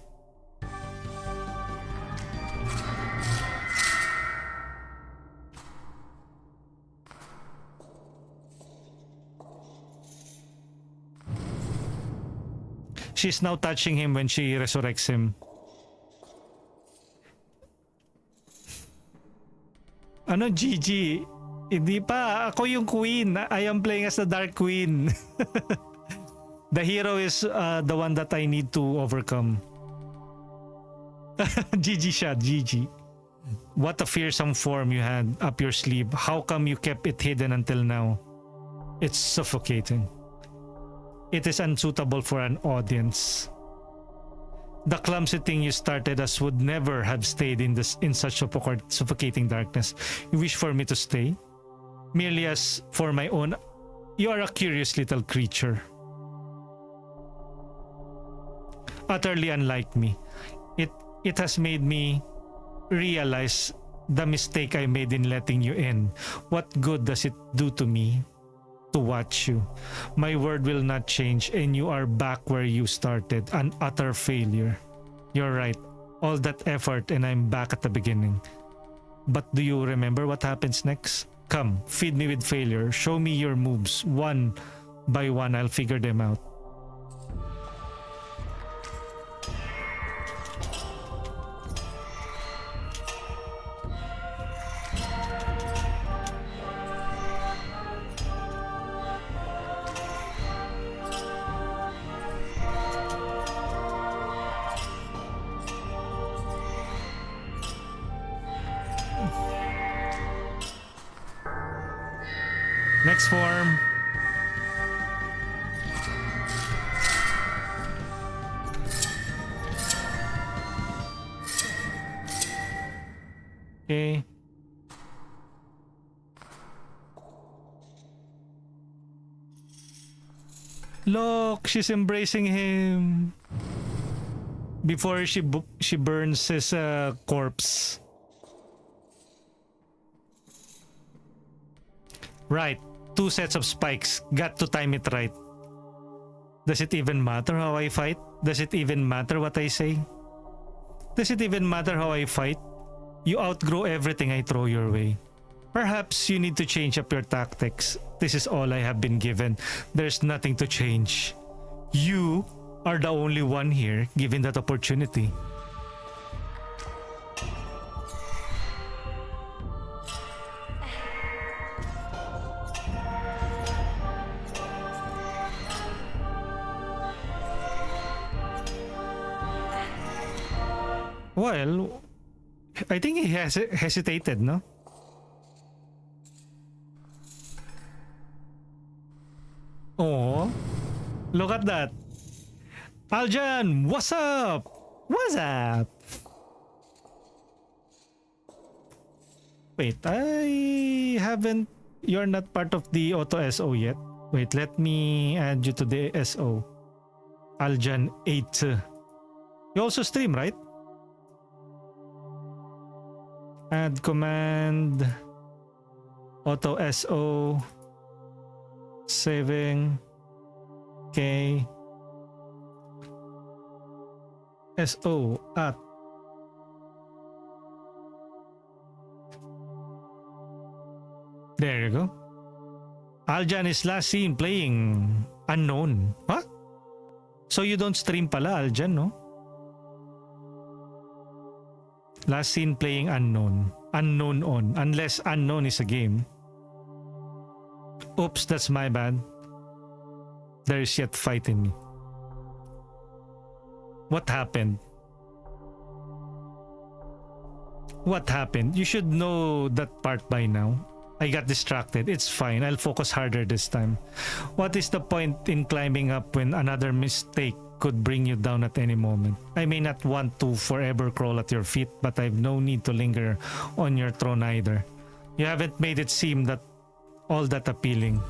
She's now touching him when she resurrects him. Ano, GG? Hindi pa. Ako yung queen. I am playing as the Dark Queen. The hero is the one that I need to overcome. GG siya, GG. What a fearsome form you had up your sleeve. How come you kept it hidden until now? It's suffocating. It is unsuitable for an audience. The clumsy thing you started as would never have stayed in such suffocating darkness. You wish for me to stay? Merely as for my own. You are a curious little creature. Utterly unlike me. It has made me realize the mistake I made in letting you in. What good does it do to me to watch you? My word will not change, and you are back where you started, an utter failure. You're right, all that effort and I'm back at the beginning. But do you remember what happens next? Come, feed me with failure, show me your moves. One by one, I'll figure them out. Next form. Okay. Look, she's embracing him before she burns his corpse. Right. 2 sets of spikes. Got to time it right. Does it even matter how I fight? Does it even matter what I say? Does it even matter how I fight? You outgrow everything I throw your way. Perhaps you need to change up your tactics. This is all I have been given. There's nothing to change. You are the only one here given that opportunity. Well, I think he has hesitated, no? Oh, look at that. Aljan, what's up? What's up? Wait, I haven't... You're not part of the auto SO yet. Wait, let me add you to the SO. Aljan 8. You also stream, right? Add command. Auto SO. Saving. Okay. SO at. There you go. Aljan is last seen playing Unknown. Huh? So you don't stream pala, Aljan, no? Last seen playing Unknown. Unknown on. Unless Unknown is a game. Oops, that's my bad. There is yet fight in me. What happened? What happened? You should know that part by now. I got distracted. It's fine. I'll focus harder this time. What is the point in climbing up when another mistake could bring you down at any moment? I may not want to forever crawl at your feet, but I've no need to linger on your throne either. You haven't made it seem that all that appealing.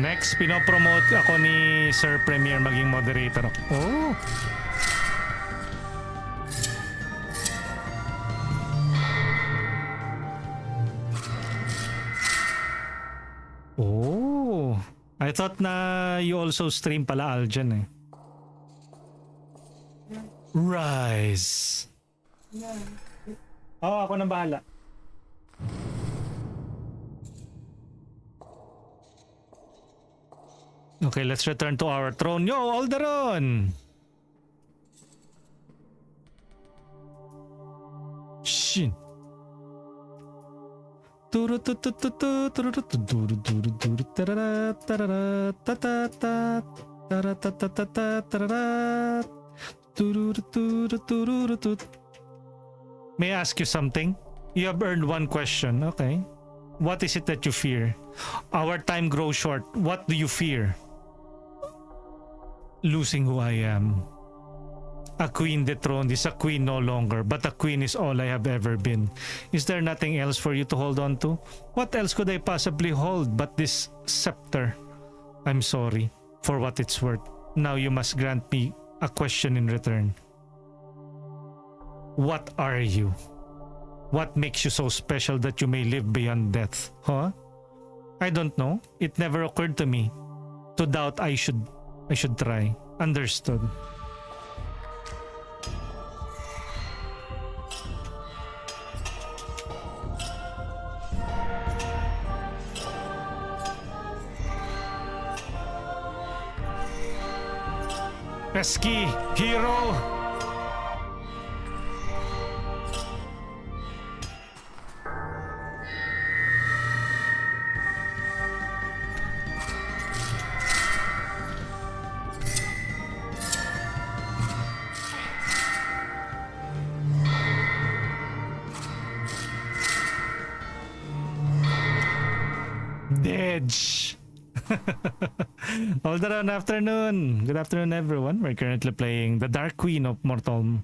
Next, pinopromote ako ni Sir Premier maging moderator. Oh! Oh! I thought na you also stream pala, Aljan eh. Rise! Oh, ako nang bahala. Okay, let's return to our throne. Yo, Alderon! Shin. May I ask you something? You have earned one question. Okay. What is it that you fear? Our time grows short. What do you fear? Losing who I am. A queen dethroned is a queen no longer, but a queen is all I have ever been. Is there nothing else for you to hold on to? What else could I possibly hold but this scepter? I'm sorry, for what it's worth. Now you must grant me a question in return. What are you? What makes you so special that you may live beyond death? Huh? I don't know. It never occurred to me. To doubt I should try. Understood. Pesky hero. Dedge. Alderon, afternoon. Good afternoon, everyone. We're currently playing the Dark Queen of Mortholme,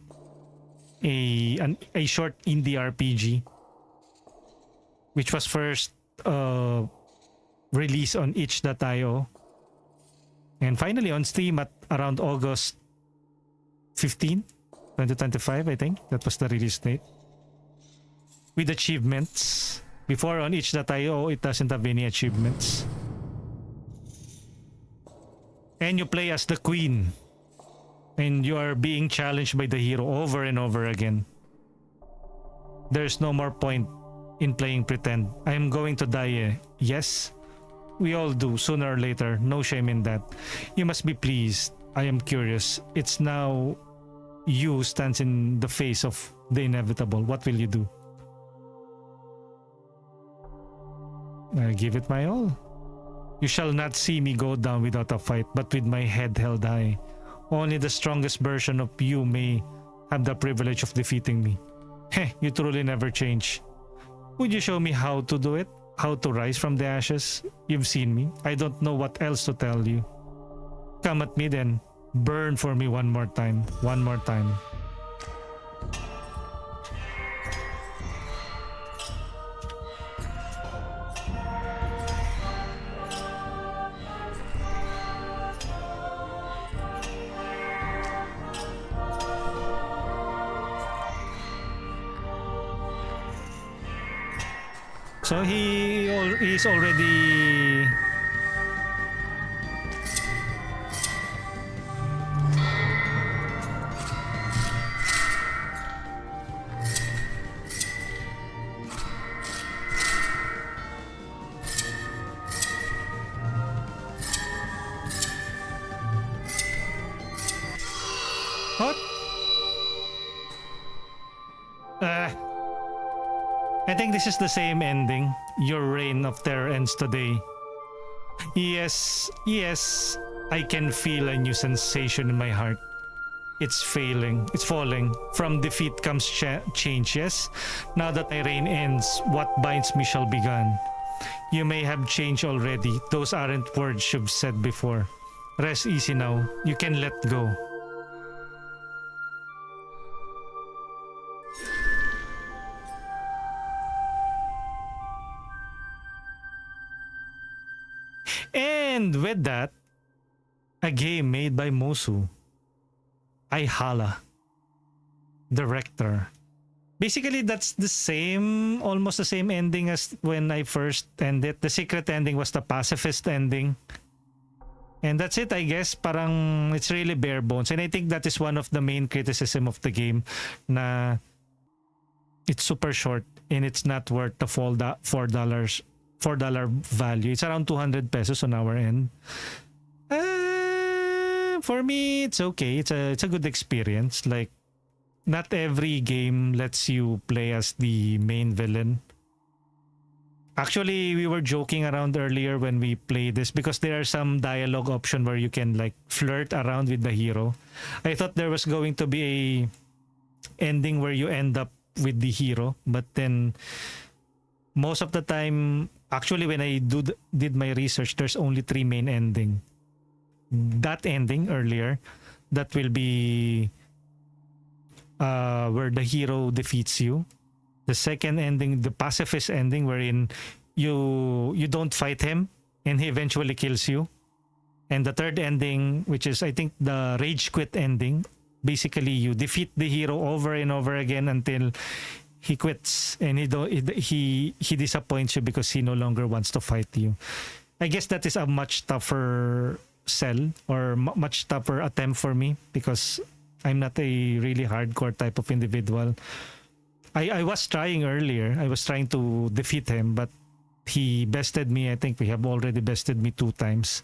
a short indie RPG, which was first released on itch.io and finally on Steam at around August 15, 2025. I think that was the release date. With achievements. Before on itch.io, it doesn't have any achievements. And you play as the queen. And you are being challenged by the hero over and over again. There's no more point in playing pretend. I am going to die, eh? Yes? We all do, sooner or later. No shame in that. You must be pleased. I am curious. It's now you stands in the face of the inevitable. What will you do? I give it my all. You shall not see me go down without a fight, but with my head held high. Only the strongest version of you may have the privilege of defeating me. Heh, you truly never change. Would you show me how to do it? How to rise from the ashes? You've seen me. I don't know what else to tell you. Come at me then. Burn for me one more time. One more time. So he's already what? I think this is the same ending. Your reign of terror ends today. Yes, yes, I can feel a new sensation in my heart. It's failing, it's falling. From defeat comes change, yes? Now that my reign ends, what binds me shall be gone. You may have changed already. Those aren't words you've said before. Rest easy now. You can let go. And with that, a game made by Mosu. Ihala. Director. Basically, that's the same, almost the same ending as when I first ended. The secret ending was the pacifist ending. And that's it, I guess. Parang it's really bare bones. And I think that is one of the main criticism of the game, na it's super short and it's not worth the $4 value. It's around 200 pesos on our end. For me, it's okay. It's a good experience. Like, not every game lets you play as the main villain. Actually, we were joking around earlier when we play this because there are some dialogue option where you can like flirt around with the hero. I thought there was going to be a ending where you end up with the hero, but then most of the time, actually when I did my research, there's only 3 main ending. That ending earlier, that will be where the hero defeats you. The second ending, the pacifist ending, wherein you don't fight him and he eventually kills you. And the third ending, which is I think the rage quit ending, basically you defeat the hero over and over again until he quits and he disappoints you because he no longer wants to fight you. I guess that is a much tougher sell or much tougher attempt for me because I'm not a really hardcore type of individual. I was trying earlier. I was trying to defeat him, but he bested me. I think we have already bested me 2 times.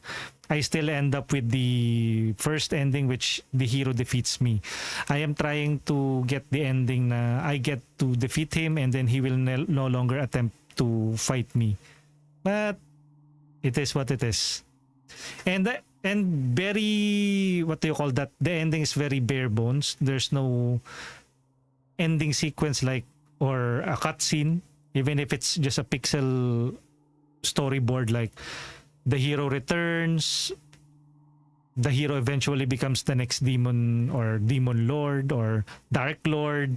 I still end up with the first ending, which the hero defeats me. I am trying to get the ending na I get to defeat him and then he will no longer attempt to fight me. But it is what it is. And very, what do you call that? The ending is very bare bones. There's no ending sequence like or a cutscene, even if it's just a pixel storyboard, like the hero returns, the hero eventually becomes the next demon or demon lord or dark lord.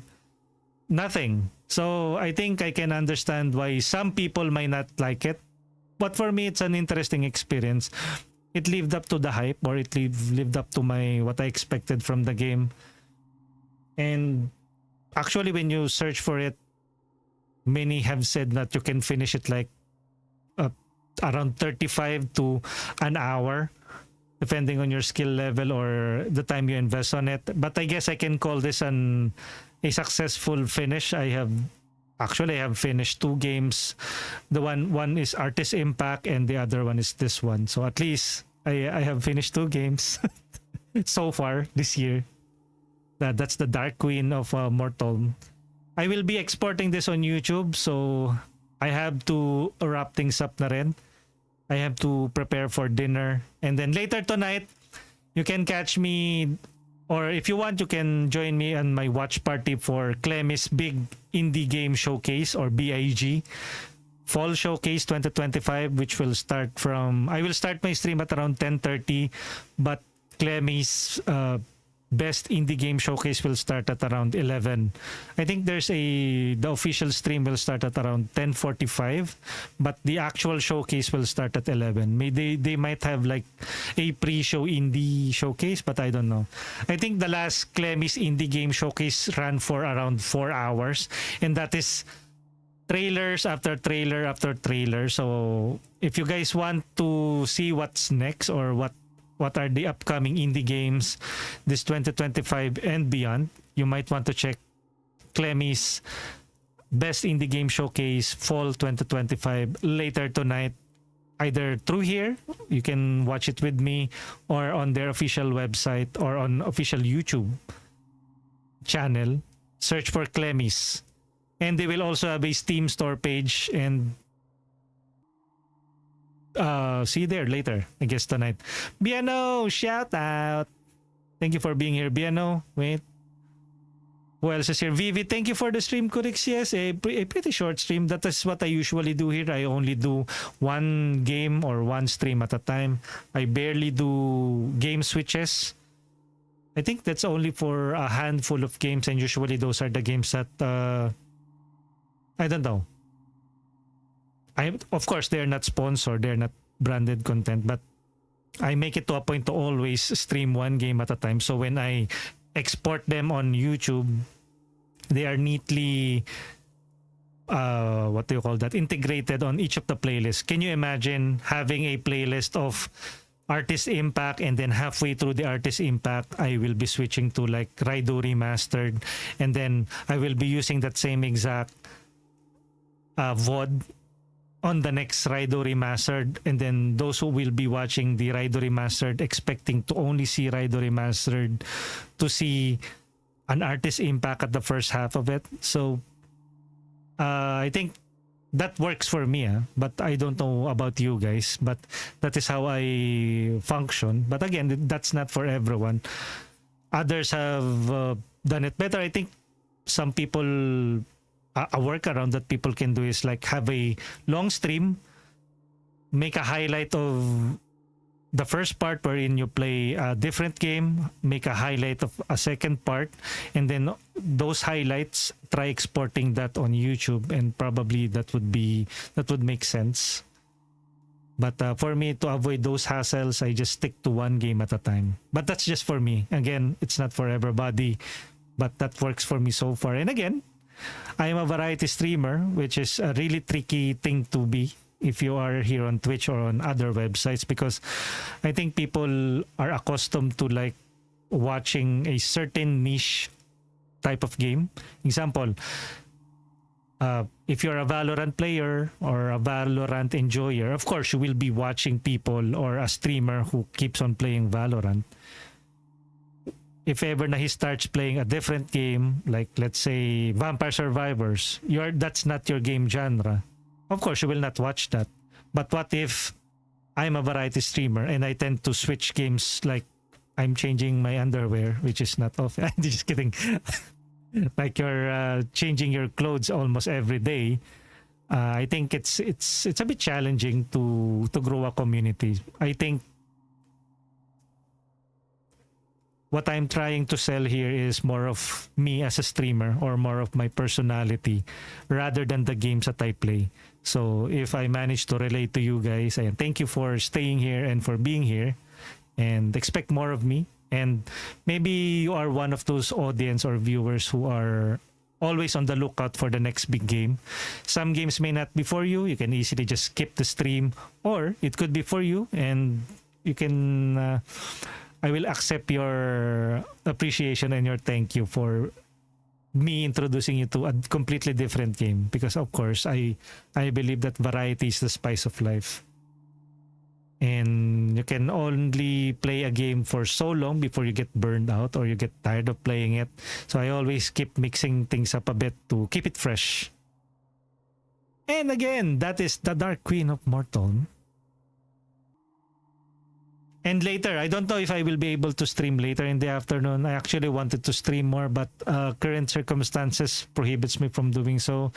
Nothing. So I think I can understand why some people might not like it, but for me it's an interesting experience. It lived up to the hype, or it lived up to what I expected from the game. And actually, when you search for it, many have said that you can finish it like around 35 to an hour, depending on your skill level or the time you invest on it. But I guess I can call this a successful finish. I have Actually, I have finished 2 games. The one is Artist Impact and the other one is this one. So at least I have finished 2 games so far this year. That's the Dark Queen of Mortholme. I will be exporting this on YouTube, so I have to wrap things up na rin. I have to prepare for dinner. And then later tonight, you can catch me, or if you want, you can join me on my watch party for Clemmy's Big Indie Game Showcase, or BIG. Fall Showcase 2025, which will start from... I will start my stream at around 10:30, but Clemmy's Best Indie Game Showcase will start at around 11. I think the official stream will start at around 10:45, but the actual showcase will start at 11. They might have like a pre-show indie showcase, but I don't know. I think the last Clemmy's Indie Game Showcase ran for around 4 hours, and that is trailers after trailer after trailer. So if you guys want to see what's next, or what are the upcoming indie games this 2025 and beyond, you might want to check Clemmy's Best Indie Game Showcase Fall 2025 later tonight, either through here, you can watch it with me, or on their official website, or on official YouTube channel. Search for Clemmy's. And they will also have a Steam store page, and see you there later, I guess tonight. Biano, shout out. Thank you for being here, Biano. Wait. Who else is here? Vivi, thank you for the stream, Kurix. Yes, a pretty short stream. That is what I usually do here. I only do 1 game or 1 stream at a time. I barely do game switches. I think that's only for a handful of games, and usually those are the games that I don't know. Of course, they're not sponsored, they're not branded content, but I make it to a point to always stream 1 game at a time. So when I export them on YouTube, they are neatly what do you call that, integrated on each of the playlists. Can you imagine having a playlist of Artist Impact, and then halfway through the Artist Impact, I will be switching to like Raido Remastered, and then I will be using that same exact VOD on the next Raido Remastered, and then those who will be watching the Raido Remastered expecting to only see Raido Remastered to see an Artist Impact at the first half of it. So I think that works for me, but I don't know about you guys, but that is how I function. But again, that's not for everyone. Others have done it better. I think some people, a workaround that people can do is like have a long stream, make a highlight of the first part wherein you play a different game, make a highlight of a second part, and then those highlights, try exporting that on YouTube, and probably that would make sense. But for me, to avoid those hassles, I just stick to 1 game at a time. But that's just for me. Again, it's not for everybody, but that works for me so far. And again, I am a variety streamer, which is a really tricky thing to be if you are here on Twitch or on other websites, because I think people are accustomed to like watching a certain niche type of game. Example, if you're a Valorant player or a Valorant enjoyer, of course you will be watching people or a streamer who keeps on playing Valorant. If ever na he starts playing a different game, like let's say Vampire Survivors, that's not your game genre. Of course, you will not watch that. But what if I'm a variety streamer and I tend to switch games, like I'm changing my underwear, which is not often. I'm just kidding. Like you're changing your clothes almost every day. I think it's a bit challenging to grow a community. I think what I'm trying to sell here is more of me as a streamer, or more of my personality, rather than the games that I play. So if I manage to relate to you guys, and thank you for staying here and for being here, and expect more of me. And maybe you are one of those audience or viewers who are always on the lookout for the next big game. Some games may not be for you. You can easily just skip the stream, or it could be for you, and you can... I will accept your appreciation and your thank you for me introducing you to a completely different game, because of course I believe that variety is the spice of life. And you can only play a game for so long before you get burned out or you get tired of playing it. So I always keep mixing things up a bit to keep it fresh. And again, that is the Dark Queen of Mortholme. And later, I don't know if I will be able to stream later in the afternoon. I actually wanted to stream more, but current circumstances prohibits me from doing so.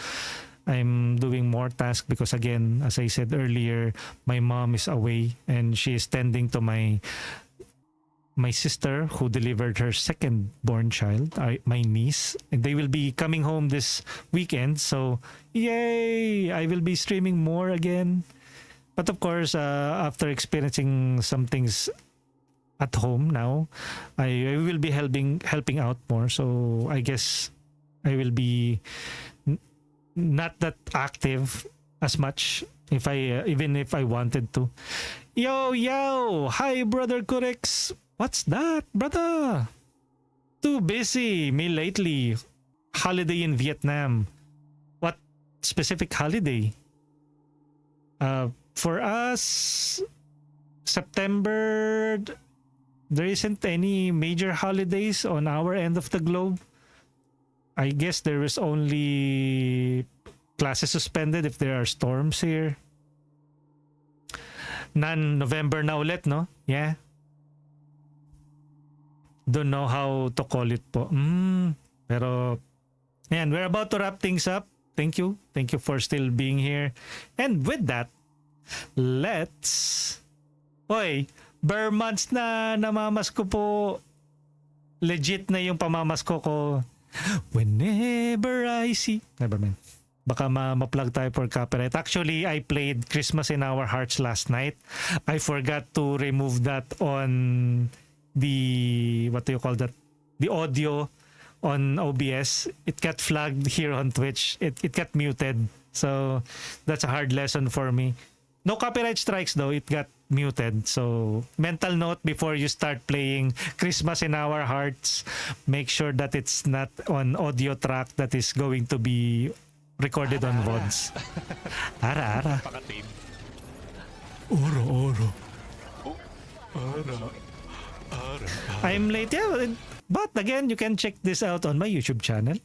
I'm doing more tasks because, again, as I said earlier, my mom is away and she is tending to my sister who delivered her second born child, my niece. And they will be coming home this weekend. So, yay! I will be streaming more again. But of course, after experiencing some things at home now, I will be helping out more. So I guess I will be not that active as much if I even if I wanted to. Yo, hi brother Kurex. What's that, brother? Too busy me lately. Holiday in Vietnam. What specific holiday? For us, September, there isn't any major holidays on our end of the globe. I guess there is only classes suspended if there are storms here. November na ulit, no? Yeah. Don't know how to call it po. Pero, ayan, we're about to wrap things up. Thank you. Thank you for still being here. And with that, let's... Oy, bare months na namamasko po. Legit na yung pamamasko ko. Whenever I see... Never mind. Baka ma-plug tayo for copyright. Actually, I played Christmas in Our Hearts last night. I forgot to remove that on the... What do you call that? The audio on OBS. It got flagged here on Twitch. It got muted. So, that's a hard lesson for me. No copyright strikes though, it got muted. So, mental note before you start playing Christmas in Our Hearts, make sure that it's not on audio track that is going to be recorded on VODs. Ara. Oro. I'm late, yeah. But again, you can check this out on my YouTube channel.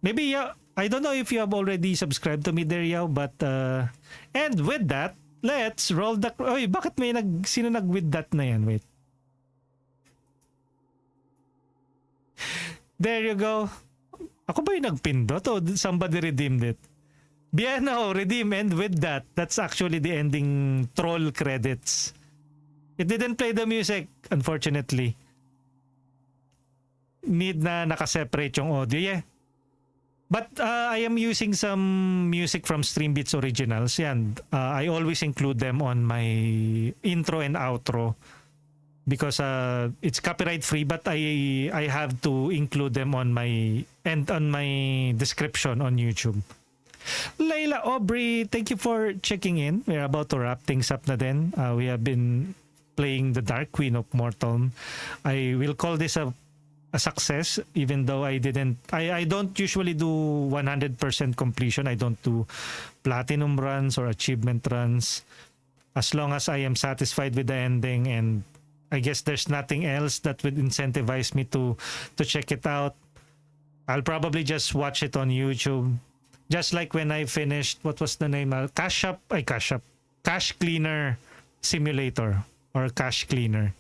Maybe, I don't know if you have already subscribed to me there, Yao, but, and with that, let's roll the... Oy, bakit may sino nag-with that na yan? Wait. There you go. Ako ba yung nagpindot o somebody redeemed it? Biano, redeem, and with that, that's actually the ending troll credits. It didn't play the music, unfortunately. Need na nakaseparate yung audio, yeah. But I am using some music from Streambeats Originals. Yan. I always include them on my intro and outro because it's copyright free, but I have to include them on my description on YouTube. Layla Aubrey, thank you for checking in. We're about to wrap things up na din. We have been playing the Dark Queen of Mortholme. I will call this a success, even though I don't usually do 100% completion. I don't do platinum runs or achievement runs. As long as I am satisfied with the ending, and I guess there's nothing else that would incentivize me to check it out, I'll probably just watch it on YouTube. Just like when I finished, what was the name? Cash Cleaner Simulator or Cash Cleaner.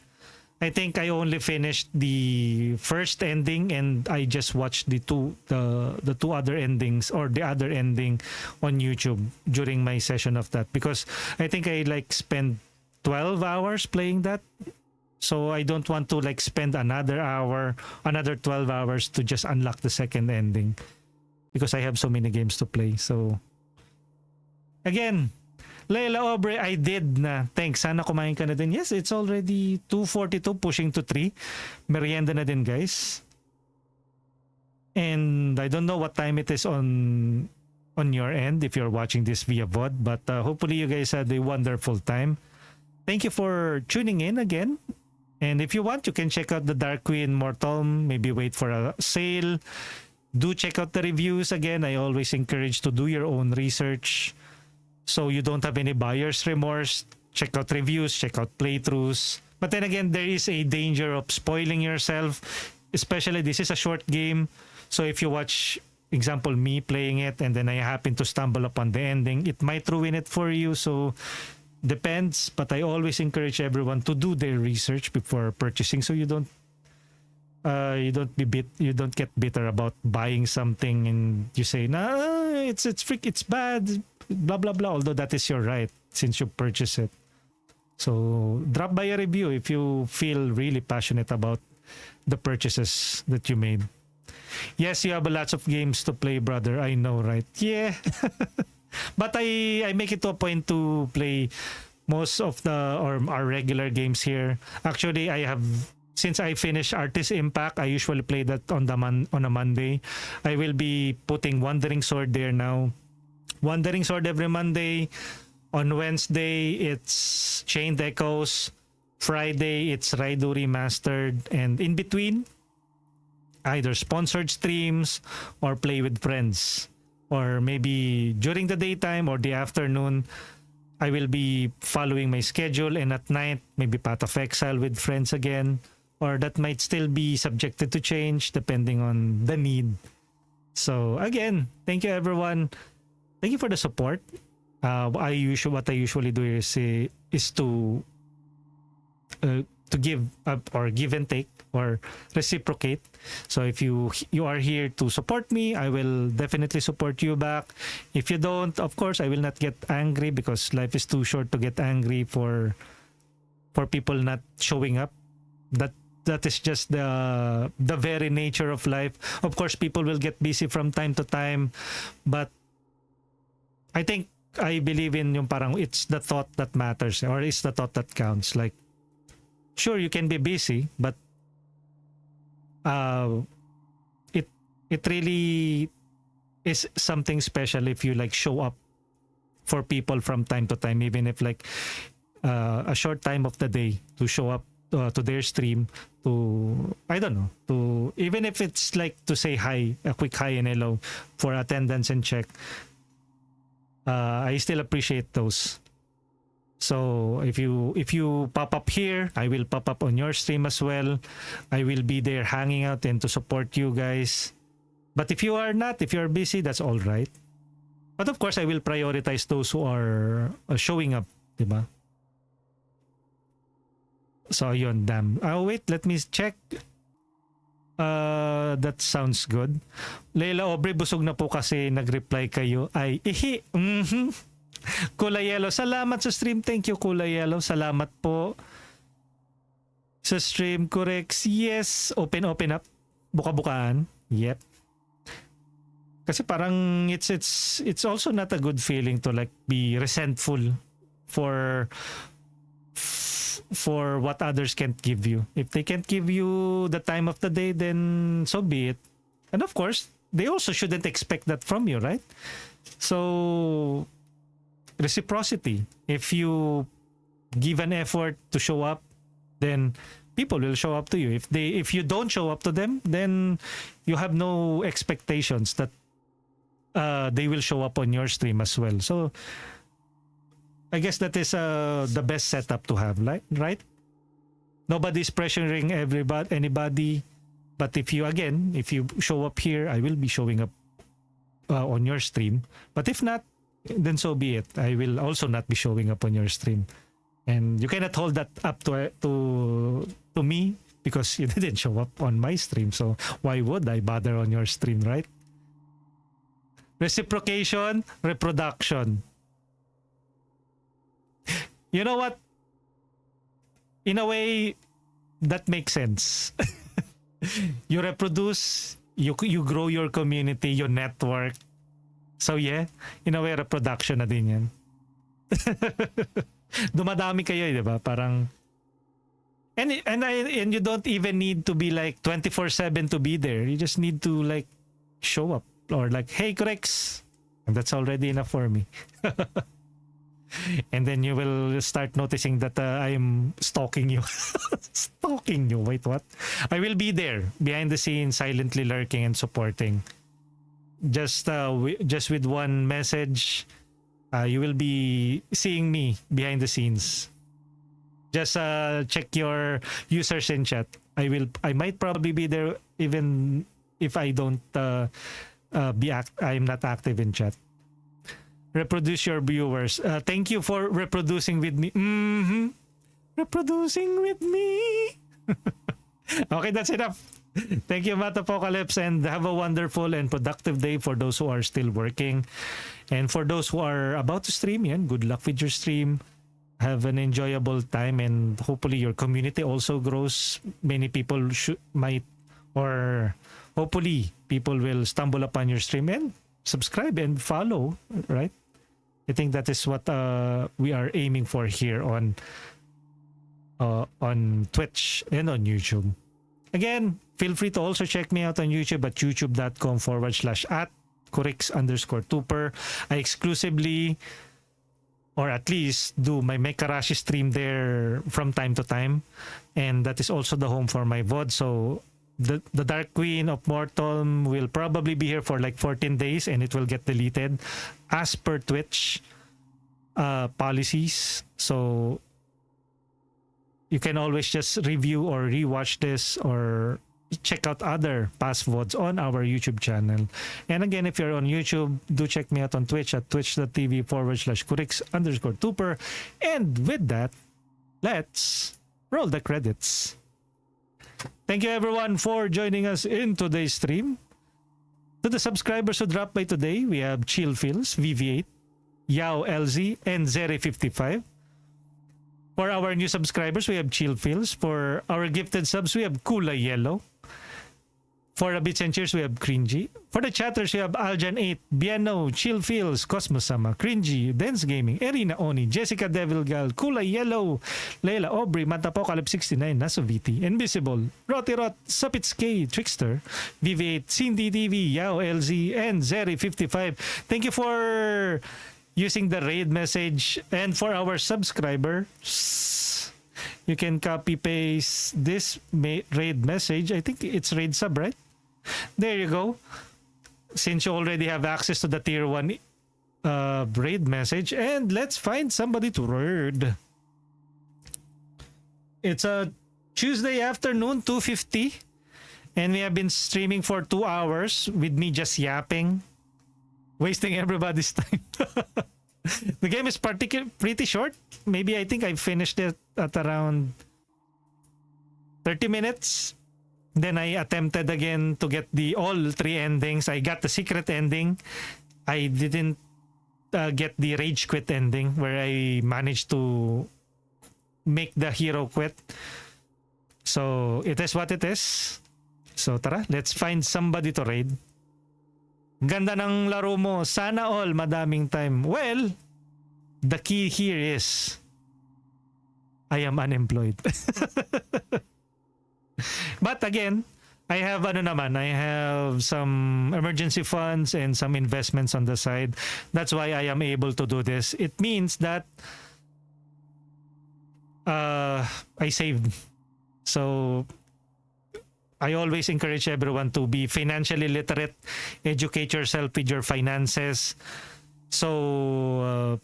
I think I only finished the first ending and I just watched the two other endings or the other ending on YouTube during my session of that, because I think I spent 12 hours playing that. So I don't want to spend another 12 hours to just unlock the second ending, because I have so many games to play. So again, Layla Aubrey, I did na. Thanks. Sana kumain ka na din. Yes, it's already 2:42, pushing to 3. Merienda na din, guys. And I don't know what time it is on your end if you're watching this via VOD, but hopefully you guys had a wonderful time. Thank you for tuning in again. And if you want, you can check out the Dark Queen Mortholme. Maybe wait for a sale. Do check out the reviews. Again, I always encourage to do your own research so you don't have any buyer's remorse. Check out reviews, check out playthroughs. But then again, there is a danger of spoiling yourself, especially this is a short game. So if you watch, example, me playing it and then I happen to stumble upon the ending, it might ruin it for you. So depends, but I always encourage everyone to do their research before purchasing, so you don't you don't get bitter about buying something and you say, nah, it's bad, blah blah blah, although that is your right since you purchase it. So drop by a review if you feel really passionate about the purchases that you made. Yes, you have lots of games to play, brother. I know, right? Yeah. But I make it to a point to play most of our regular games here. Actually, I have, since I finished Artist Impact, I usually play that on a Monday. I will be putting Wandering Sword there now. Wandering Sword every Monday. On Wednesday, it's Chained Echoes. Friday, it's Raido Remastered. And in between, either sponsored streams or play with friends. Or maybe during the daytime or the afternoon, I will be following my schedule. And at night, maybe Path of Exile with friends again. Or that might still be subjected to change depending on the need. So again, thank you everyone. Thank you for the support. What I usually do is to give up or give and take or reciprocate. So if you are here to support me, I will definitely support you back. If you don't, of course, I will not get angry because life is too short to get angry for people not showing up. That is just the very nature of life. Of course, people will get busy from time to time, but I believe in yung parang it's the thought that matters or it's the thought that counts. Like, sure, you can be busy, but it really is something special if you like show up for people from time to time, even if like a short time of the day to show up to their stream, to I don't know, to even if it's like to say hi, a quick hi and hello for attendance and check. I still appreciate those. So if you pop up here, I will pop up on your stream as well. I will be there hanging out and to support you guys. But if you are busy, that's all right. But of course, I will prioritize those who are showing up, diba? So yun, damn. Oh wait, let me check. That sounds good. Leila Aubrey, busog na po kasi nag-reply kayo. Ay, ihi. Mm-hmm. Kulay Yellow, salamat sa stream. Thank you, Kulay Yellow. Salamat po sa stream. Correct. Yes. Open up. Buka-bukaan. Yep. Kasi parang it's also not a good feeling to like be resentful for what others can't give you. If they can't give you the time of the day, then so be it. And of course, they also shouldn't expect that from you, right? So, reciprocity. If you give an effort to show up, then people will show up to you. If you don't show up to them, then you have no expectations that they will show up on your stream as well. So, I guess that is the best setup to have, right? Nobody's pressuring anybody. But if you show up here, I will be showing up on your stream. But if not, then so be it. I will also not be showing up on your stream. And you cannot hold that up to me because you didn't show up on my stream. So why would I bother on your stream, right? Reciprocation, reproduction. You know what? In a way, that makes sense. You reproduce, you grow your community, your network. So yeah, in a way, reproduction na din yan. Dumadami kayo, di ba? Parang, and you don't even need to be like 24/7 to be there. You just need to like show up or like, hey, Grex. And that's already enough for me. And then you will start noticing that I am stalking you. Stalking you? Wait, what? I will be there behind the scenes, silently lurking and supporting. just with one message, you will be seeing me behind the scenes. Just check your users in chat. I might probably be there even if I don't I'm not active in chat. Reproduce your viewers. Thank you for reproducing with me. Reproducing with me. Okay, that's enough. Thank you, Matt Apocalypse, and have a wonderful and productive day for those who are still working. And for those who are about to stream, good luck with your stream. Have an enjoyable time, and hopefully your community also grows. Many people hopefully people will stumble upon your stream and subscribe and follow, right? I think that is what we are aiming for here on Twitch and on YouTube. Again, feel free to also check me out on YouTube at youtube.com/@kurix_tuper. I exclusively, or at least do my Mekarashi stream there from time to time. And that is also the home for my VOD. So the Dark Queen of Mortholme will probably be here for like 14 days and it will get deleted as per Twitch policies. So you can always just review or rewatch this or check out other past VODs on our YouTube channel. And again, if you're on YouTube, do check me out on Twitch at twitch.tv/kurix_tuper. And with that, let's roll the credits. Thank you everyone for joining us in today's stream. To the subscribers who dropped by today, we have Chill Feels, VV8, Yao LZ, and Zeri55. For our new subscribers, we have Chill Feels. For our gifted subs, we have Kula Yellow. For the bits and cheers, we have Cringy. For the chatters, we have Aljan8, Biano, Chill Feels, Cosmosama, Cringy, Dance Gaming, Erina Oni, Jessica Devilgal, Kula Yellow, Leila Aubrey, Matapocalypse69, Nasoviti, Invisible, Rotirot, Sapitsk, Trickster, VV8, Cindy TV, Yao LZ, and Zeri55. Thank you for using the raid message. And for our subscribers, you can copy paste this raid message. I think it's raid sub, right? There you go. Since you already have access to the tier 1 raid message, and let's find somebody to raid. It's a Tuesday afternoon, 2:50, and we have been streaming for 2 hours with me just yapping, wasting everybody's time. The game is pretty short. Maybe I think I finished it at around 30 minutes. Then I attempted again to get all 3 endings. I got the secret ending. I didn't get the rage quit ending where I managed to make the hero quit. So it is what it is. So tara, let's find somebody to raid. Ganda ng laro mo. Sana all madaming time. Well, the key here is I am unemployed. But again, I have some emergency funds and some investments on the side. That's why I am able to do this. It means that I saved. So I always encourage everyone to be financially literate, educate yourself with your finances. So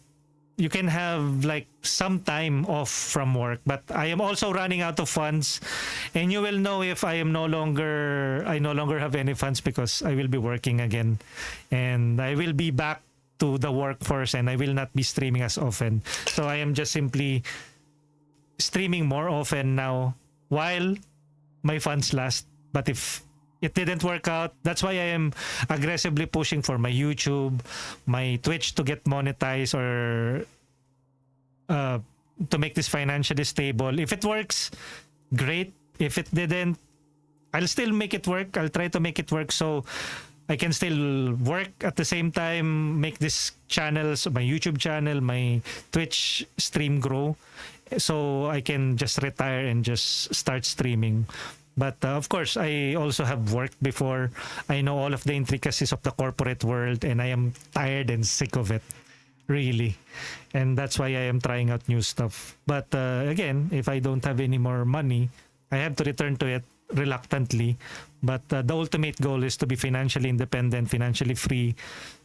you can have like some time off from work, but I am also running out of funds, and you will know if I no longer have any funds because I will be working again, and I will be back to the workforce, and I will not be streaming as often. So I am just simply streaming more often now while my funds last. But if it didn't work out, that's why I am aggressively pushing for my YouTube, my Twitch to get monetized, or to make this financially stable. If it works, great. If it didn't, I'll still make it work. I'll try to make it work so I can still work at the same time, make this channels, my YouTube channel, my Twitch stream grow, so I can just retire and just start streaming. But of course, I also have worked before. I know all of the intricacies of the corporate world, and I am tired and sick of it, really. And that's why I am trying out new stuff. But again, if I don't have any more money, I have to return to it reluctantly. But the ultimate goal is to be financially independent, financially free.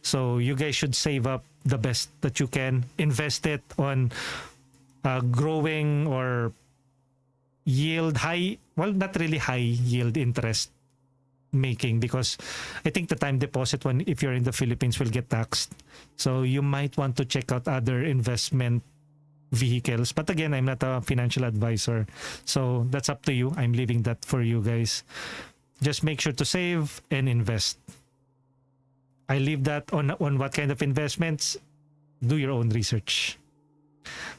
So you guys should save up the best that you can, invest it on growing or yield high, well, not really high yield interest making, because I think the time deposit one, if you're in the Philippines, will get taxed. So you might want to check out other investment vehicles. But again, I'm not a financial advisor, so that's up to you. I'm leaving that for you guys. Just make sure to save and invest. I leave that on what kind of investments. Do your own research.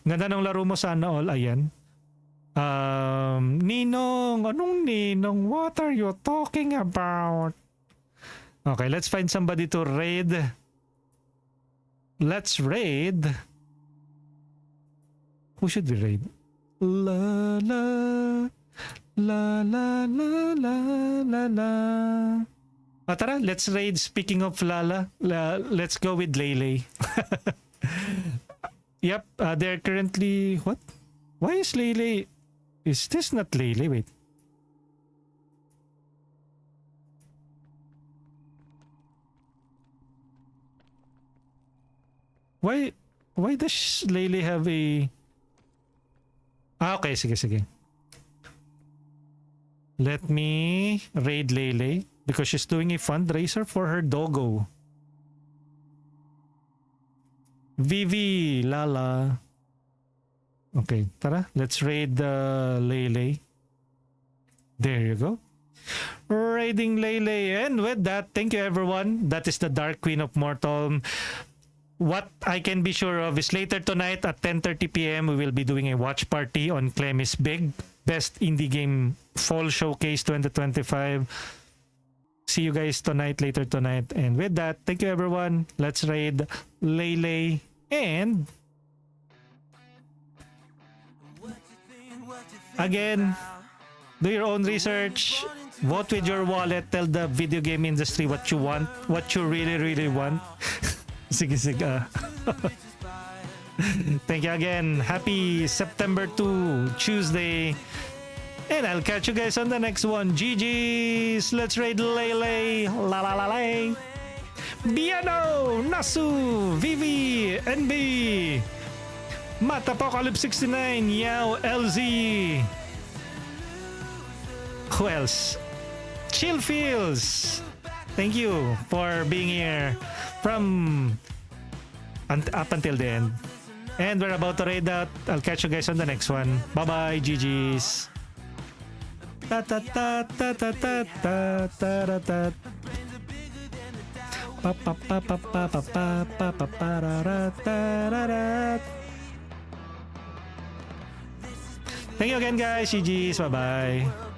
Ganda ng laro mo, sana all. Ayan. Ninong, anong Ninong? What are you talking about? Okay, let's find somebody to raid. Let's raid. Who should we raid? La la la la la la la la. Tara, let's raid. Speaking of Lala, let's go with Lele. Yep, they're currently what? Why is Lele? Is this not Lele? Wait. Why does Lele have a... okay, sige. Let me raid Lele because she's doing a fundraiser for her doggo. Vivi, Lala. Okay, tara, let's raid Lele. There you go. Raiding Lele. And with that, thank you everyone. That is the Dark Queen of Mortholme. What I can be sure of is later tonight at 10:30 p.m. we will be doing a watch party on Clemmy's Big Best Indie Game Fall Showcase 2025. See you guys tonight, later tonight. And with that, thank you everyone. Let's raid Lele and again, do your own research. Vote with your wallet. Tell the video game industry what you want, what you really want. Sige. Thank you again. Happy September 2, Tuesday. And I'll catch you guys on the next one. GG's. Let's raid Lele. La la la la. Biano, Nasu, Vivi, NB, Matapocalypse 69, Yao, LZ. Who else? Chill Feels. Thank you for being here from up until the end. And we're about to raid out. I'll catch you guys on the next one. Bye-bye, GG's. Ta ta ta ta ta ta ta ta ta. Pa pa pa pa pa pa pa pa pa pa ra ra ta ra ra. Thank you again, guys. GG's. Bye-bye.